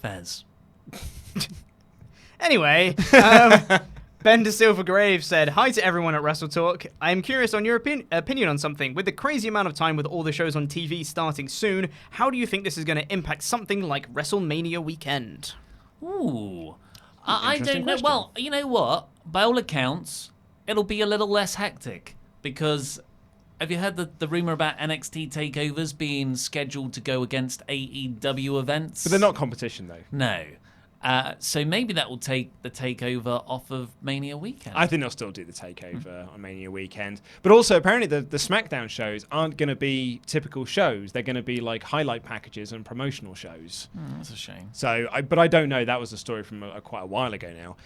Fez. Anyway, Ben De Silver Grave said, hi to everyone at WrestleTalk. I am curious on your opinion on something. With the crazy amount of time with all the shows on TV starting soon, how do you think this is going to impact something like WrestleMania weekend? Ooh. I don't know. Question. Well, you know what? By all accounts, it'll be a little less hectic because have you heard the rumor about NXT takeovers being scheduled to go against AEW events? But they're not competition though. No. So maybe that will take the takeover off of Mania weekend. I think they'll still do the takeover on Mania weekend. But also, apparently, the SmackDown shows aren't going to be typical shows. They're going to be like highlight packages and promotional shows. That's a shame. So, but I don't know. That was a story from quite a while ago now.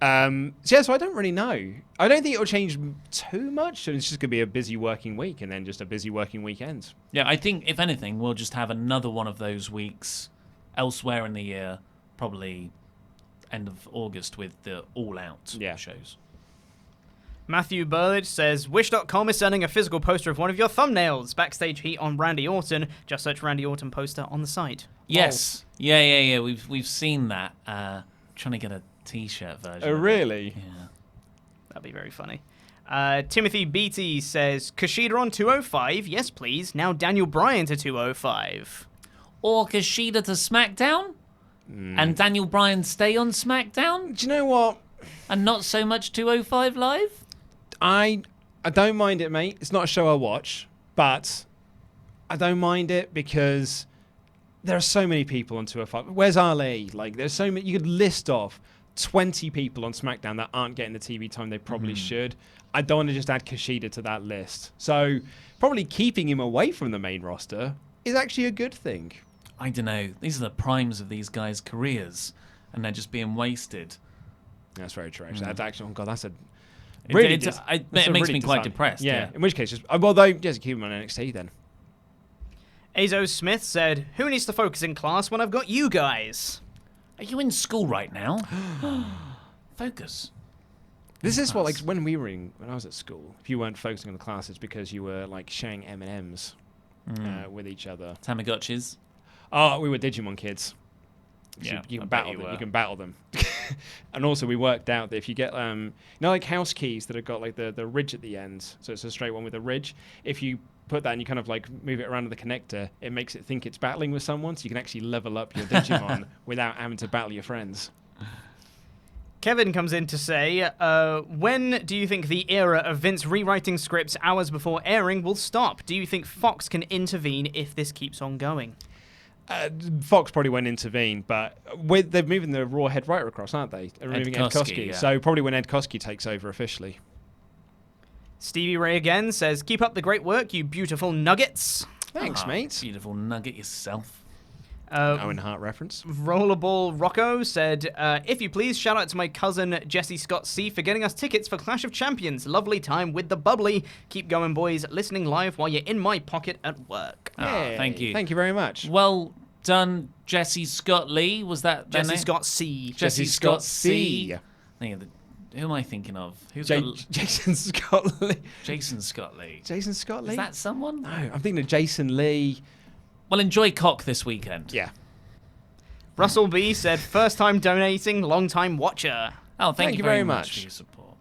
So I don't really know. I don't think it'll change too much. It's just going to be a busy working week and then just a busy working weekend. Yeah, I think, if anything, we'll just have another one of those weeks elsewhere in the year, probably end of August with the all-out shows. Matthew Burlage says, Wish.com is sending a physical poster of one of your thumbnails. Backstage heat on Randy Orton. Just search Randy Orton poster on the site. Yes. Oh. Yeah. We've seen that. Trying to get a T-shirt version. Oh, really? Yeah. That'd be very funny. Timothy Beatty says, Kushida on 205. Yes, please. Now Daniel Bryan to 205. Or Kushida to SmackDown? And Daniel Bryan stay on SmackDown? Do you know what? And not so much 205 Live? I don't mind it, mate. It's not a show I watch, but I don't mind it because there are so many people on 205. Where's Ali? Like, there's so many. You could list off 20 people on SmackDown that aren't getting the TV time they probably should. I don't want to just add Kushida to that list. So probably keeping him away from the main roster is actually a good thing. I don't know. These are the primes of these guys' careers, and they're just being wasted. That's very true. That's actually, oh God, that's a really. It makes me quite depressed. Yeah. In which case, just well, just keep him on NXT then. Azo Smith said, "Who needs to focus in class when I've got you guys?" Are you in school right now? Focus. This is what, like, when I was at school, if you weren't focusing on the classes because you were like sharing M&Ms with each other. Tamagotchis. Oh, we were Digimon kids. Yeah, you can battle them. You can battle them. And also, we worked out that if you get, like house keys that have got like the ridge at the end, so it's a straight one with a ridge. If you put that and you kind of like move it around the connector, it makes it think it's battling with someone, so you can actually level up your Digimon without having to battle your friends. Kevin comes in to say, when do you think the era of Vince rewriting scripts hours before airing will stop? Do you think Fox can intervene if this keeps on going? Fox probably won't intervene, but they're moving the Raw head writer across, aren't they? They're removing Ed Koskey. Yeah. So probably when Ed Koskey takes over officially. Stevie Ray again says, keep up the great work, you beautiful nuggets. Thanks, mate. Beautiful nugget yourself. Owen Hart reference. Rollerball Rocco said, if you please, shout out to my cousin Jesse Scott C for getting us tickets for Clash of Champions. Lovely time with the bubbly. Keep going, boys. Listening live while you're in my pocket at work. Thank you. Thank you very much. Well done, Jesse Scott Lee. Was that their Jesse name? Scott C. Jesse Scott C. Who am I thinking of? Jason Scott Lee. Jason Scott Lee. Jason Scott Lee? Is that someone? No, I'm thinking of Jason Lee. Well, enjoy cock this weekend. Yeah. Russell B said, first time donating, long time watcher. Oh, thank you very much for much. your support.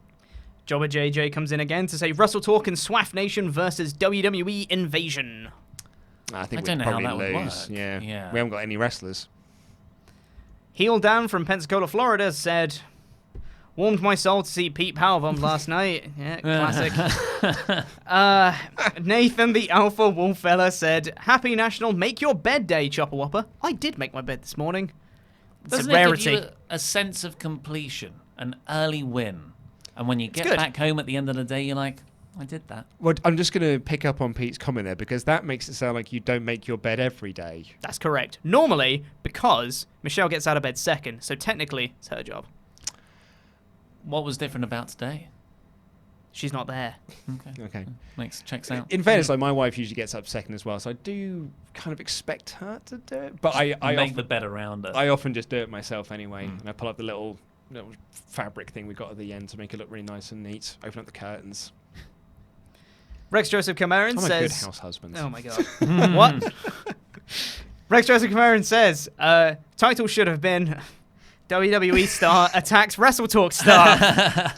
Jobber JJ comes in again to say, Russell Talk and Swaff Nation versus WWE Invasion. I think I don't we'd know probably how that would lose. work. Yeah. Yeah. We haven't got any wrestlers. Heel Dan from Pensacola, Florida said, warmed my soul to see Pete Powerbomb last night. Yeah, classic. Nathan the Alpha Wolf fella said, happy National Make Your Bed Day, Chopper Whopper. I did make my bed this morning. It's Doesn't a rarity. it give you a sense of completion, an early win? And when you get good. back home at the end of the day, you're like, I did that. Well, I'm just going to pick up on Pete's comment there because that makes it sound like you don't make your bed every day. That's correct. Normally, because Michelle gets out of bed second, so technically it's her job. What was different about today? She's not there. Okay. Checks out. In fairness, like my wife usually gets up second as well, so I do kind of expect her to do it. But I make often, the bed around her. I often just do it myself anyway, and I pull up the little fabric thing we got at the end to make it look really nice and neat. Open up the curtains. Rex Joseph Cameron says... I'm a good house husband. Oh my god. What? Rex Joseph Cameron says, title should have been WWE star attacks WrestleTalk star.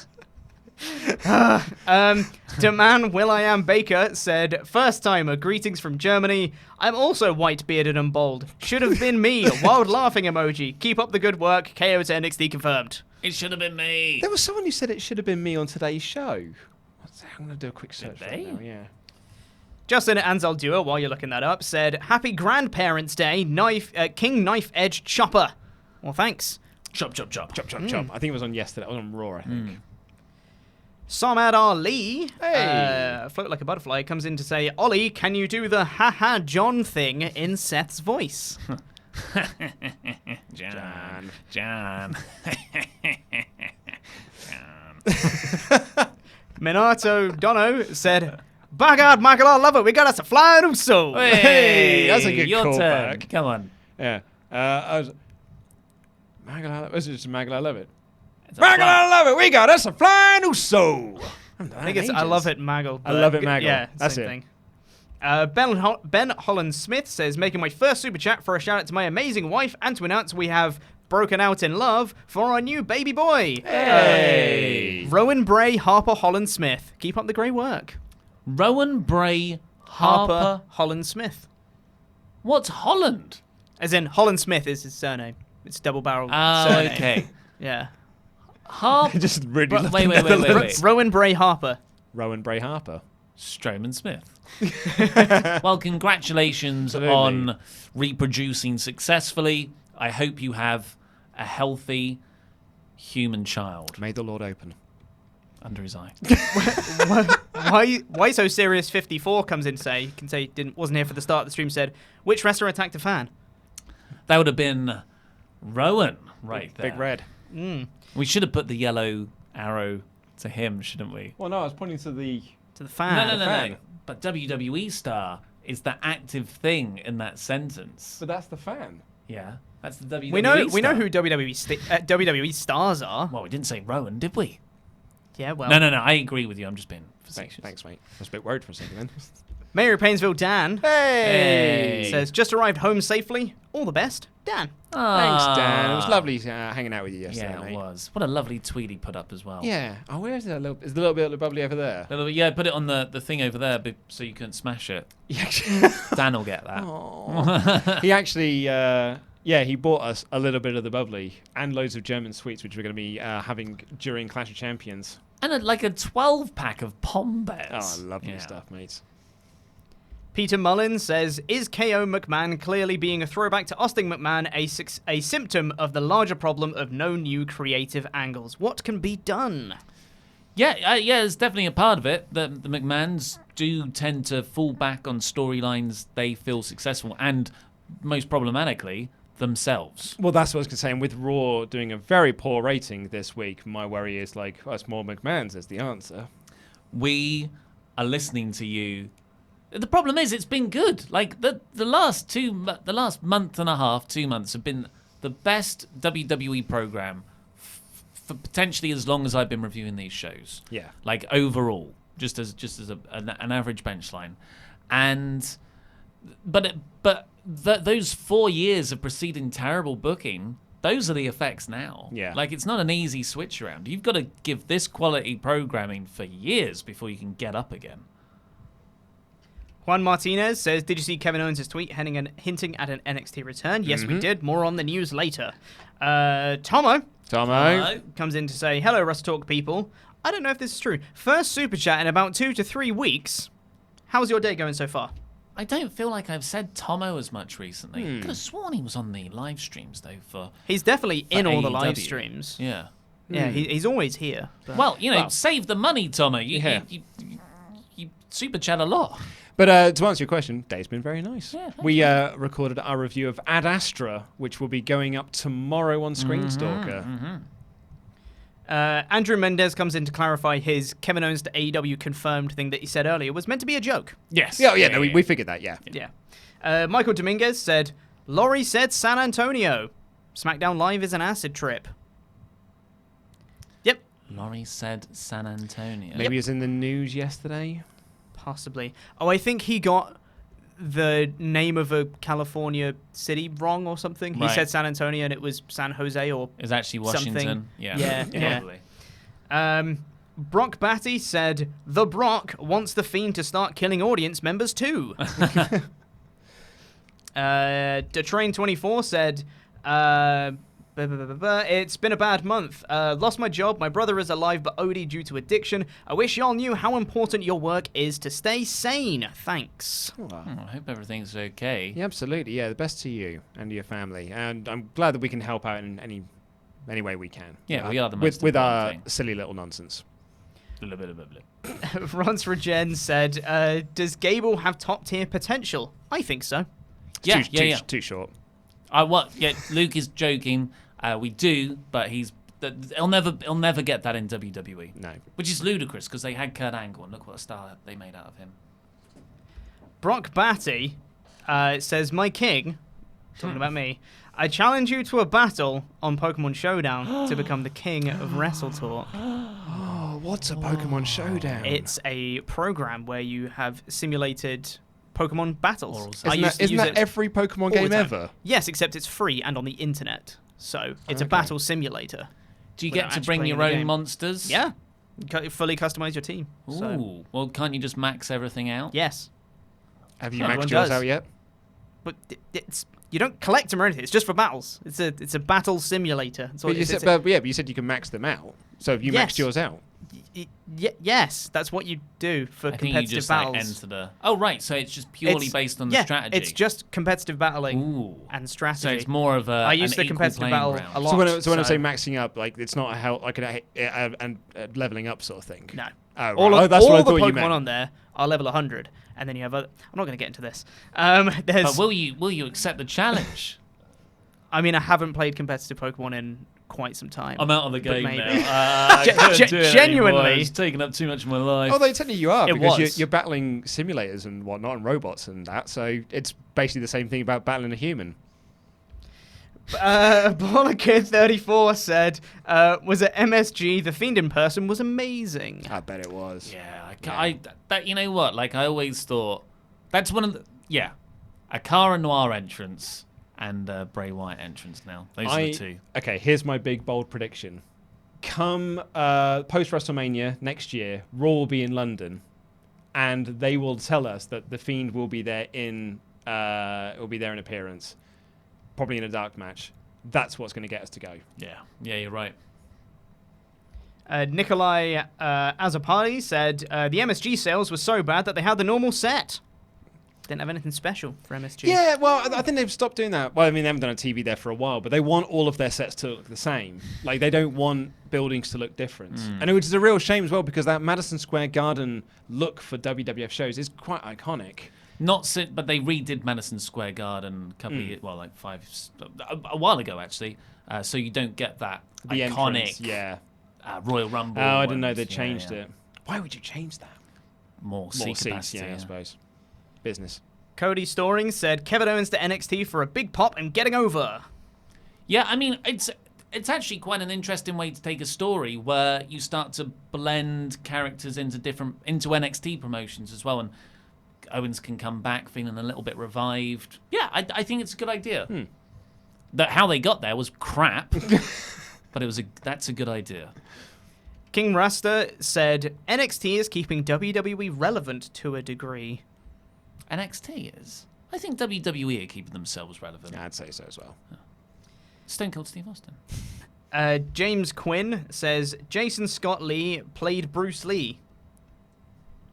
Deman Will.I.Am Baker said, first timer, greetings from Germany. I'm also white bearded and bald. Should have been me. Wild laughing emoji. Keep up the good work. KO to NXT confirmed. It should have been me. There was someone who said it should have been me on today's show. I'm going to do a quick search right now, yeah. Justin Anzal Duo, while you're looking that up, said, happy Grandparents' Day, King Knife Edge Chopper. Well, thanks. Chop, chop, chop. Chop, chop, chop. I think it was on yesterday. It was on Raw, I think. Samad Ali, Hey. Float Like a Butterfly, comes in to say, Ollie, can you do the haha John thing in Seth's voice? John. Minato Dono said, "By God, Michael, I love it. We got us a flying Uso." Hey, that's a good your turn. callback. Come on. Yeah. Was it just Maggle, I love it? It's a Maggle, fly- I love it. We got us a flying Uso. I think it's I love it, Maggle. I love it, Maggle. Yeah, That's same it. thing. Ben Holland Smith says, making my first super chat for a shout out to my amazing wife and to announce we have broken out in love for our new baby boy. Hey. Rowan Bray Harper Holland Smith. Keep up the great work. Rowan Bray Harper. Holland Smith. What's Holland? As in, Holland Smith is his surname. It's double barrel Oh, surname. okay. Yeah. Harper. Just really Bro- love wait, the wait, wait, wait, Netherlands. wait. Rowan Bray Harper. Rowan Bray Harper. Strowman Smith. Well, congratulations Absolutely. on reproducing successfully. I hope you have a healthy human child May the Lord open. under his eye. Why so serious? 54 comes in to say, you can say wasn't here for the start of the stream. Said, which wrestler attacked a fan? That would have been Rowan right there. Big Red. We should have put the yellow arrow to him, shouldn't we? Well, no, I was pointing to the... To the fan. No. fan. But WWE star is the active thing in that sentence. But that's the fan. Yeah, that's the WWE We know star. who WWE stars are. Well, we didn't say Rowan, did we? Yeah, well. No. I agree with you. I'm just being facetious. Thanks, mate. I was a bit worried for a second then. Mayor of Painesville Dan Hey. says, just arrived home safely. All the best, Dan. Thanks, Dan. It was Ah. lovely hanging out with you yesterday, Yeah, it mate. was. What a lovely tweet he put up as well. Yeah. Oh, where is it? Is the little bit bubbly over there? Yeah, put it on the thing over there so you couldn't smash it. Yeah. Dan will get that. Aw. He actually, he bought us a little bit of the bubbly and loads of German sweets, which we're going to be having during Clash of Champions. And a 12-pack of Pom Bears. Oh, lovely Yeah. stuff, mate. Peter Mullins says, is KO McMahon clearly being a throwback to Austin McMahon a symptom of the larger problem of no new creative angles? What can be done? Yeah, it's definitely a part of it. The McMahons do tend to fall back on storylines they feel successful and, most problematically, themselves. Well, that's what I was going to say. And with Raw doing a very poor rating this week, my worry is it's more McMahon's as the answer. We are listening to you. The problem is, it's been good. The last month and a half, 2 months have been the best WWE program for potentially as long as I've been reviewing these shows. Yeah. Overall, just as an average bench line, but those 4 years of preceding terrible booking. Those are the effects now. Yeah. It's not an easy switch around. You've got to give this quality programming for years before you can get up again. Juan Martinez says, did you see Kevin Owens' tweet hinting at an NXT return? Yes, we did. More on the news later. Tomo comes in to say, hello, WrestleTalk people. I don't know if this is true. First super chat in about 2 to 3 weeks. How's your day going so far? I don't feel like I've said Tomo as much recently. I could have sworn he was on the live streams, though, for He's definitely in all the live AEW. streams. Yeah. Yeah, he's always here. But Well, save the money, Tomo. You super chat a lot. But to answer your question, day's been very nice. Yeah, thanks, we recorded our review of Ad Astra, which will be going up tomorrow on Screenstalker. Andrew Mendez comes in to clarify his Kevin Owens to AEW confirmed thing that he said earlier was meant to be a joke. Yes. We figured that, yeah. Yeah. Michael Dominguez said, Laurie said San Antonio. SmackDown Live is an acid trip. Yep. Laurie said San Antonio. Maybe it was in the news yesterday. Possibly. Oh, I think he got the name of a California city wrong or something. He Right. said San Antonio and it was San Jose or It's actually Washington. something. Yeah. Yeah. Probably. Brock Batty said, The Brock wants the Fiend to start killing audience members too. Detrain24 said, it's been a bad month. Lost my job. My brother is alive but OD due to addiction. I wish y'all knew how important your work is to stay sane. Thanks. I hope everything's okay. Yeah, absolutely. Yeah, the best to you and your family. And I'm glad that we can help out in any way we can. Yeah, we are the most with our important thing. silly little nonsense. Rons Regen said, does Gable have top tier potential? I think so. Yeah, Too short. Luke is joking. We do, but he's He'll never get that in WWE. No. Which is ludicrous because they had Kurt Angle and look what a star they made out of him. Brock Batty says, "My king," talking about me, "I challenge you to a battle on Pokemon Showdown to become the king of WrestleTalk." Oh, what's a Pokemon Showdown? It's a program where you have simulated Pokemon battles. Oral I sex. used to Isn't use that it every Pokemon all the game time. ever? Yes, except it's free and on the internet. So it's a Okay. battle simulator. Do you Without get to actually bring playing your the own game. monsters? Yeah. Fully customize your team. Ooh. So, Well, can't you just max everything out? yes. Have you Everyone maxed yours does. out yet? But you don't collect them or anything. It's just for battles. It's a battle simulator. That's all But it you is. said, but you said you can max them out. So have you Yes. maxed yours out? Yes, that's what you do for I think competitive you just battles. like enter the. Oh right, so it's just purely It's- based on the yeah, strategy. it's just competitive battling Ooh. and strategy. So it's more of a. I use an the equal competitive playing battle ground. a lot. So when I'm saying maxing up, like it's not a leveling up sort of thing. No. Oh, right. All, Oh, that's all what I the thought you Pokemon meant. on there are level 100, and then you have other. I'm not going to get into this. But There's. will you accept the challenge? I mean, I haven't played competitive Pokemon in quite some time. I'm out of the But game maybe. now. I couldn't do it Genuinely. anymore. It's taking up too much of my life. Although technically you are, It because was. you're battling simulators and whatnot and robots and that. So it's basically the same thing about battling a human. Baller Kid 34 said, "Was at MSG. The Fiend in person was amazing." I bet it was. Yeah, that you know what? Like I always thought, that's one of the a Cara Noir entrance and Bray Wyatt entrance. Now those are the two. Okay, here's my big bold prediction. Come post WrestleMania next year, Raw will be in London, and they will tell us that the Fiend will be there in appearance, probably in a dark match. That's what's going to get us to go. Yeah, you're right. Nikolai Azapali said, "The MSG sales were so bad that they had the normal set. Didn't have anything special for MSG." Yeah, well, I think they've stopped doing that. Well, I mean, they haven't done a TV there for a while, but they want all of their sets to look the same. Like, they don't want buildings to look different. And which is a real shame as well, because that Madison Square Garden look for WWF shows is quite iconic. But they redid Madison Square Garden a couple of years, well, like a while ago actually. So you don't get that The iconic entrance, Royal Rumble. Oh, I didn't know ones. they Yeah, changed yeah. it. Why would you change that? More seat capacity. I suppose. Business. Cody Storing said, "Kevin Owens to NXT for a big pop and getting over." Yeah, I mean, it's actually quite an interesting way to take a story where you start to blend characters into NXT promotions as well, and Owens can come back feeling a little bit revived. Yeah, I think it's a good idea. That how they got there was crap, but that's a good idea. King Rasta said, "NXT is keeping WWE relevant to a degree." NXT is. I think WWE are keeping themselves relevant. Yeah, I'd say so as well. Stone Cold Steve Austin. James Quinn says, "Jason Scott Lee played Bruce Lee."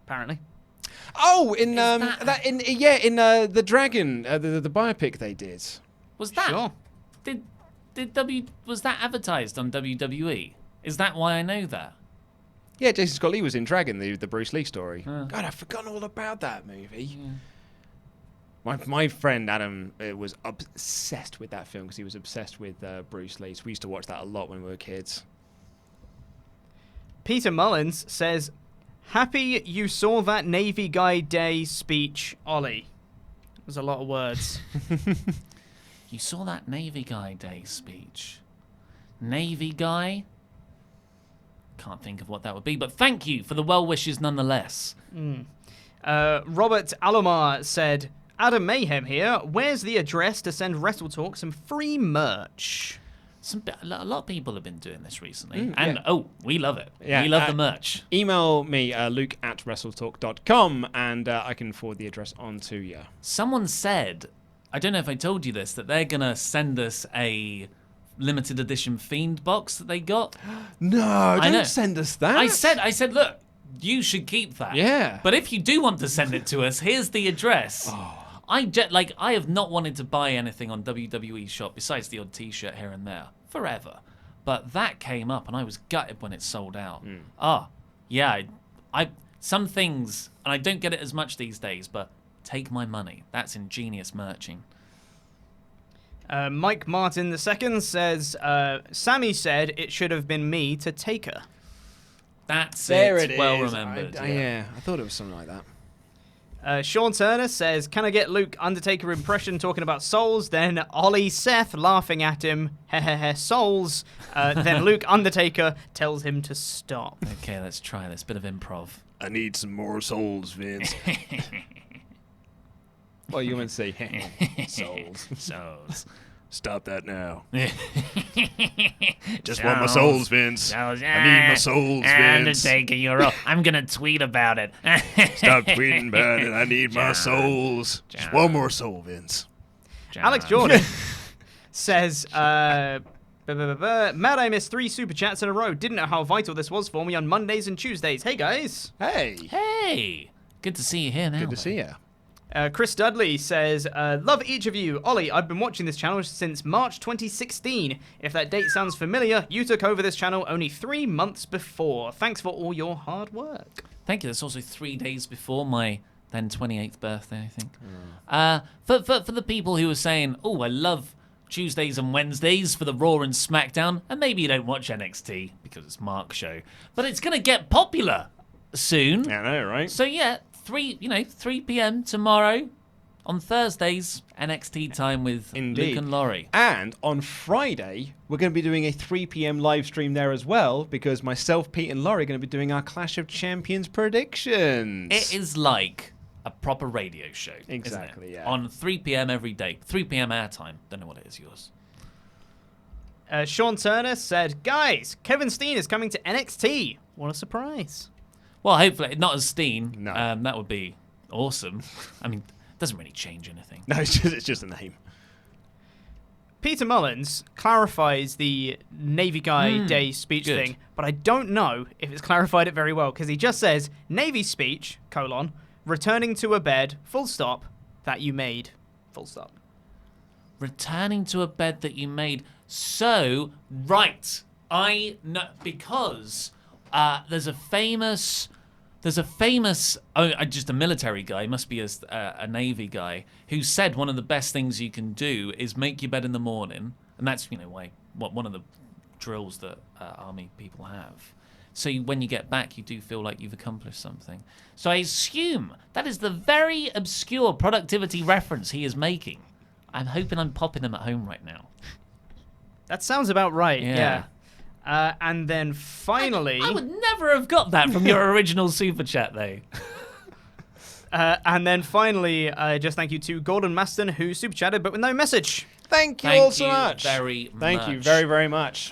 Apparently. Oh, in that- the Dragon, the biopic they did. Was that? Sure. Was that advertised on WWE? Is that why I know that? Yeah, Jason Scott Lee was in Dragon, the Bruce Lee story. God, I've forgotten all about that movie. My friend Adam was obsessed with that film because he was obsessed with Bruce Lee. So we used to watch that a lot when we were kids. Peter Mullins says, "Happy you saw that Navy Guy Day speech, Ollie." There's a lot of words. You saw that Navy Guy Day speech. Navy Guy? Can't think of what that would be, but thank you for the well wishes nonetheless. Robert Alomar said, "Adam Mayhem here. Where's the address to send WrestleTalk some free merch?" A lot of people have been doing this recently, we love it. Yeah, We love the merch. Email me, luke@wrestletalk.com, and I can forward the address on to you. Someone said, I don't know if I told you this, that they're going to send us a limited edition Fiend box that they got. No, know. don't send us that. I said, look, you should keep that. Yeah. But if you do want to send it to us, here's the address. I have not wanted to buy anything on WWE Shop besides the odd T-shirt here and there forever, but that came up and I was gutted when it sold out. Some things, and I don't get it as much these days, but take my money. That's ingenious merching. Mike Martin II says, Sammy said it should have been me to take her. That's There it. it Well is. remembered. Yeah, I thought it was something like that. Sean Turner says, can I get Luke Undertaker impression talking about souls? Then Ollie Seth laughing at him. Hehehe, souls. Then Luke Undertaker tells him to stop. Okay, let's try this. Bit of improv. I need some more souls, Vince. Well, you want to say souls. Souls. Stop that now. Just want my souls, Vince. I need my souls, Vince. Undertaker, you're all, I'm going to tweet about it. Stop tweeting about it. I need my souls. Just one more soul, Vince. Alex Jordan says, Matt, I missed 3 super chats in a row. Didn't know how vital this was for me on Mondays and Tuesdays. Hey, guys. Hey. Hey. Good to see you here now. Good to see you. Chris Dudley says, love each of you. Ollie, I've been watching this channel since March 2016. If that date sounds familiar, you took over this channel only 3 months before. Thanks for all your hard work. Thank you. That's also 3 days before my then 28th birthday, I think. For the people who are saying, oh, I love Tuesdays and Wednesdays for the Raw and SmackDown, and maybe you don't watch NXT because it's Mark's show, but it's going to get popular soon. I know, right? So yeah, 3 p.m. tomorrow on Thursdays, NXT time with Indeed. Luke and Laurie. And on Friday, we're going to be doing a 3 p.m. live stream there as well, because myself, Pete, and Laurie are going to be doing our Clash of Champions predictions. It is like a proper radio show. Exactly, isn't it? yeah. On 3 p.m. every day. 3 p.m. our time. Don't know what it is yours. Sean Turner said, guys, Kevin Steen is coming to NXT. What a surprise. Well, hopefully, not as Steen. No. That would be awesome. I mean, it doesn't really change anything. No, it's just a name. Peter Mullins clarifies the Navy Guy Day speech good. thing, but I don't know if it's clarified it very well, because he just says, Navy speech, returning to a bed, full stop, that you made, full stop. Returning to a bed that you made. So, right. I know, because there's a famous, just a military guy, must be a Navy guy, who said one of the best things you can do is make your bed in the morning, and that's one of the drills that Army people have. So when you get back, you do feel like you've accomplished something. So I assume that is the very obscure productivity reference he is making. I'm hoping I'm popping him at home right now. That sounds about right, Yeah. and then finally... I would never have got that from your original super chat, though. And then finally, just thank you to Gordon Maston, who super chatted, but with no message. Thank you all so much. Very Thank much. you very, very much.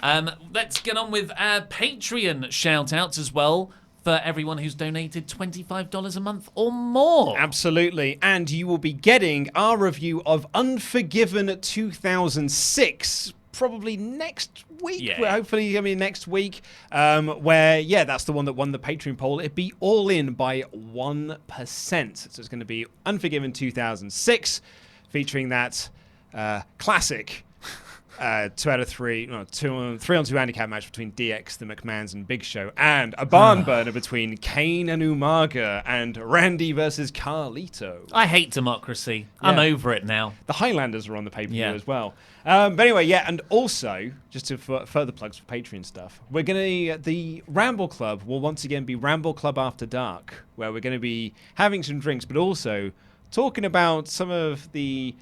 Let's get on with our Patreon shout-outs as well for everyone who's donated $25 a month or more. Absolutely. And you will be getting our review of Unforgiven 2006 probably next week. Yeah. Well, hopefully, next week. Where, that's the one that won the Patreon poll. It'd be all in by 1%. So it's going to be Unforgiven 2006, featuring that classic 2 out of 3, 3-on-2 handicap match between DX, the McMahons, and Big Show, and a barn burner between Kane and Umaga, and Randy versus Carlito. I hate democracy. I'm over it now. The Highlanders are on the pay-per-view Yeah. as well. But anyway, and also, just to further plugs for Patreon stuff, we're going to, the Ramble Club will once again be Ramble Club After Dark, where we're going to be having some drinks, but also talking about some of the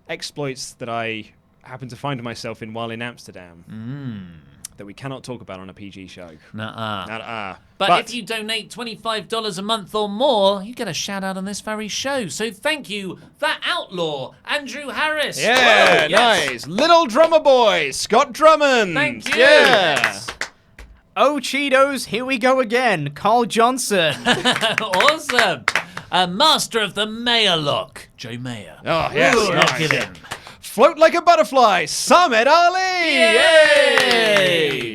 exploits that I happened to find myself in while in Amsterdam that we cannot talk about on a PG show. Nuh-uh. But if you donate $25 a month or more, you get a shout out on this very show. So thank you, The Outlaw, Andrew Harris. Yeah, Whoa, yes. nice. Little Drummer Boy, Scott Drummond. Thank you. Yeah. Oh, Cheetos, here we go again. Carl Johnson. Awesome. Master of the Mayor look, Joe Mayer. Oh, yes. Ooh, nice. look at him. Float like a butterfly, Samed Ali. Yay!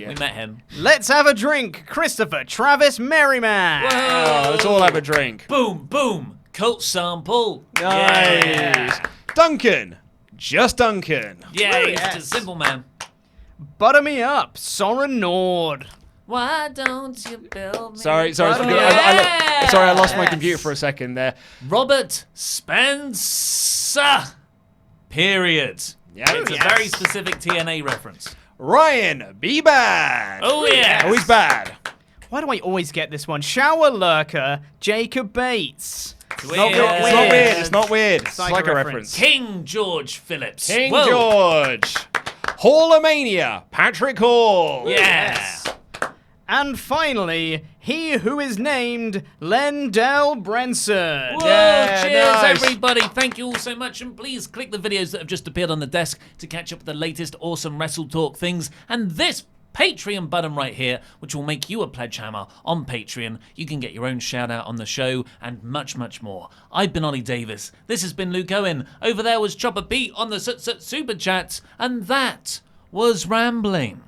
Yay! We met him. Let's have a drink. Christopher Travis Merriman. Oh, let's all have a drink. Boom, boom. Cult sample. Nice. Yeah. Duncan. Just Duncan. Yeah, he's yes. just a simple man. Butter me up. Soren Nord. Why don't you build me? Sorry. Yeah. Sorry, I lost my computer for a second there. Robert Spencer. Period. Yeah, It's a very specific TNA reference. Ryan, be bad. Oh, yeah. Always bad. Why do I always get this one? Shower lurker, Jacob Bates. It's not weird. It's not weird. It's like like a a reference. reference. King George Phillips. King Whoa. George. Hallamania, Patrick Hall. Yes. And finally, he who is named Lendell Brenson. Whoa, Yeah, cheers, nice. everybody. Thank you all so much. And please click the videos that have just appeared on the desk to catch up with the latest awesome WrestleTalk things. And this Patreon button right here, which will make you a pledge hammer on Patreon. You can get your own shout out on the show and much, much more. I've been Ollie Davis. This has been Luke Owen. Over there was Chopper Pete on the Super Chats. And that was Rambling.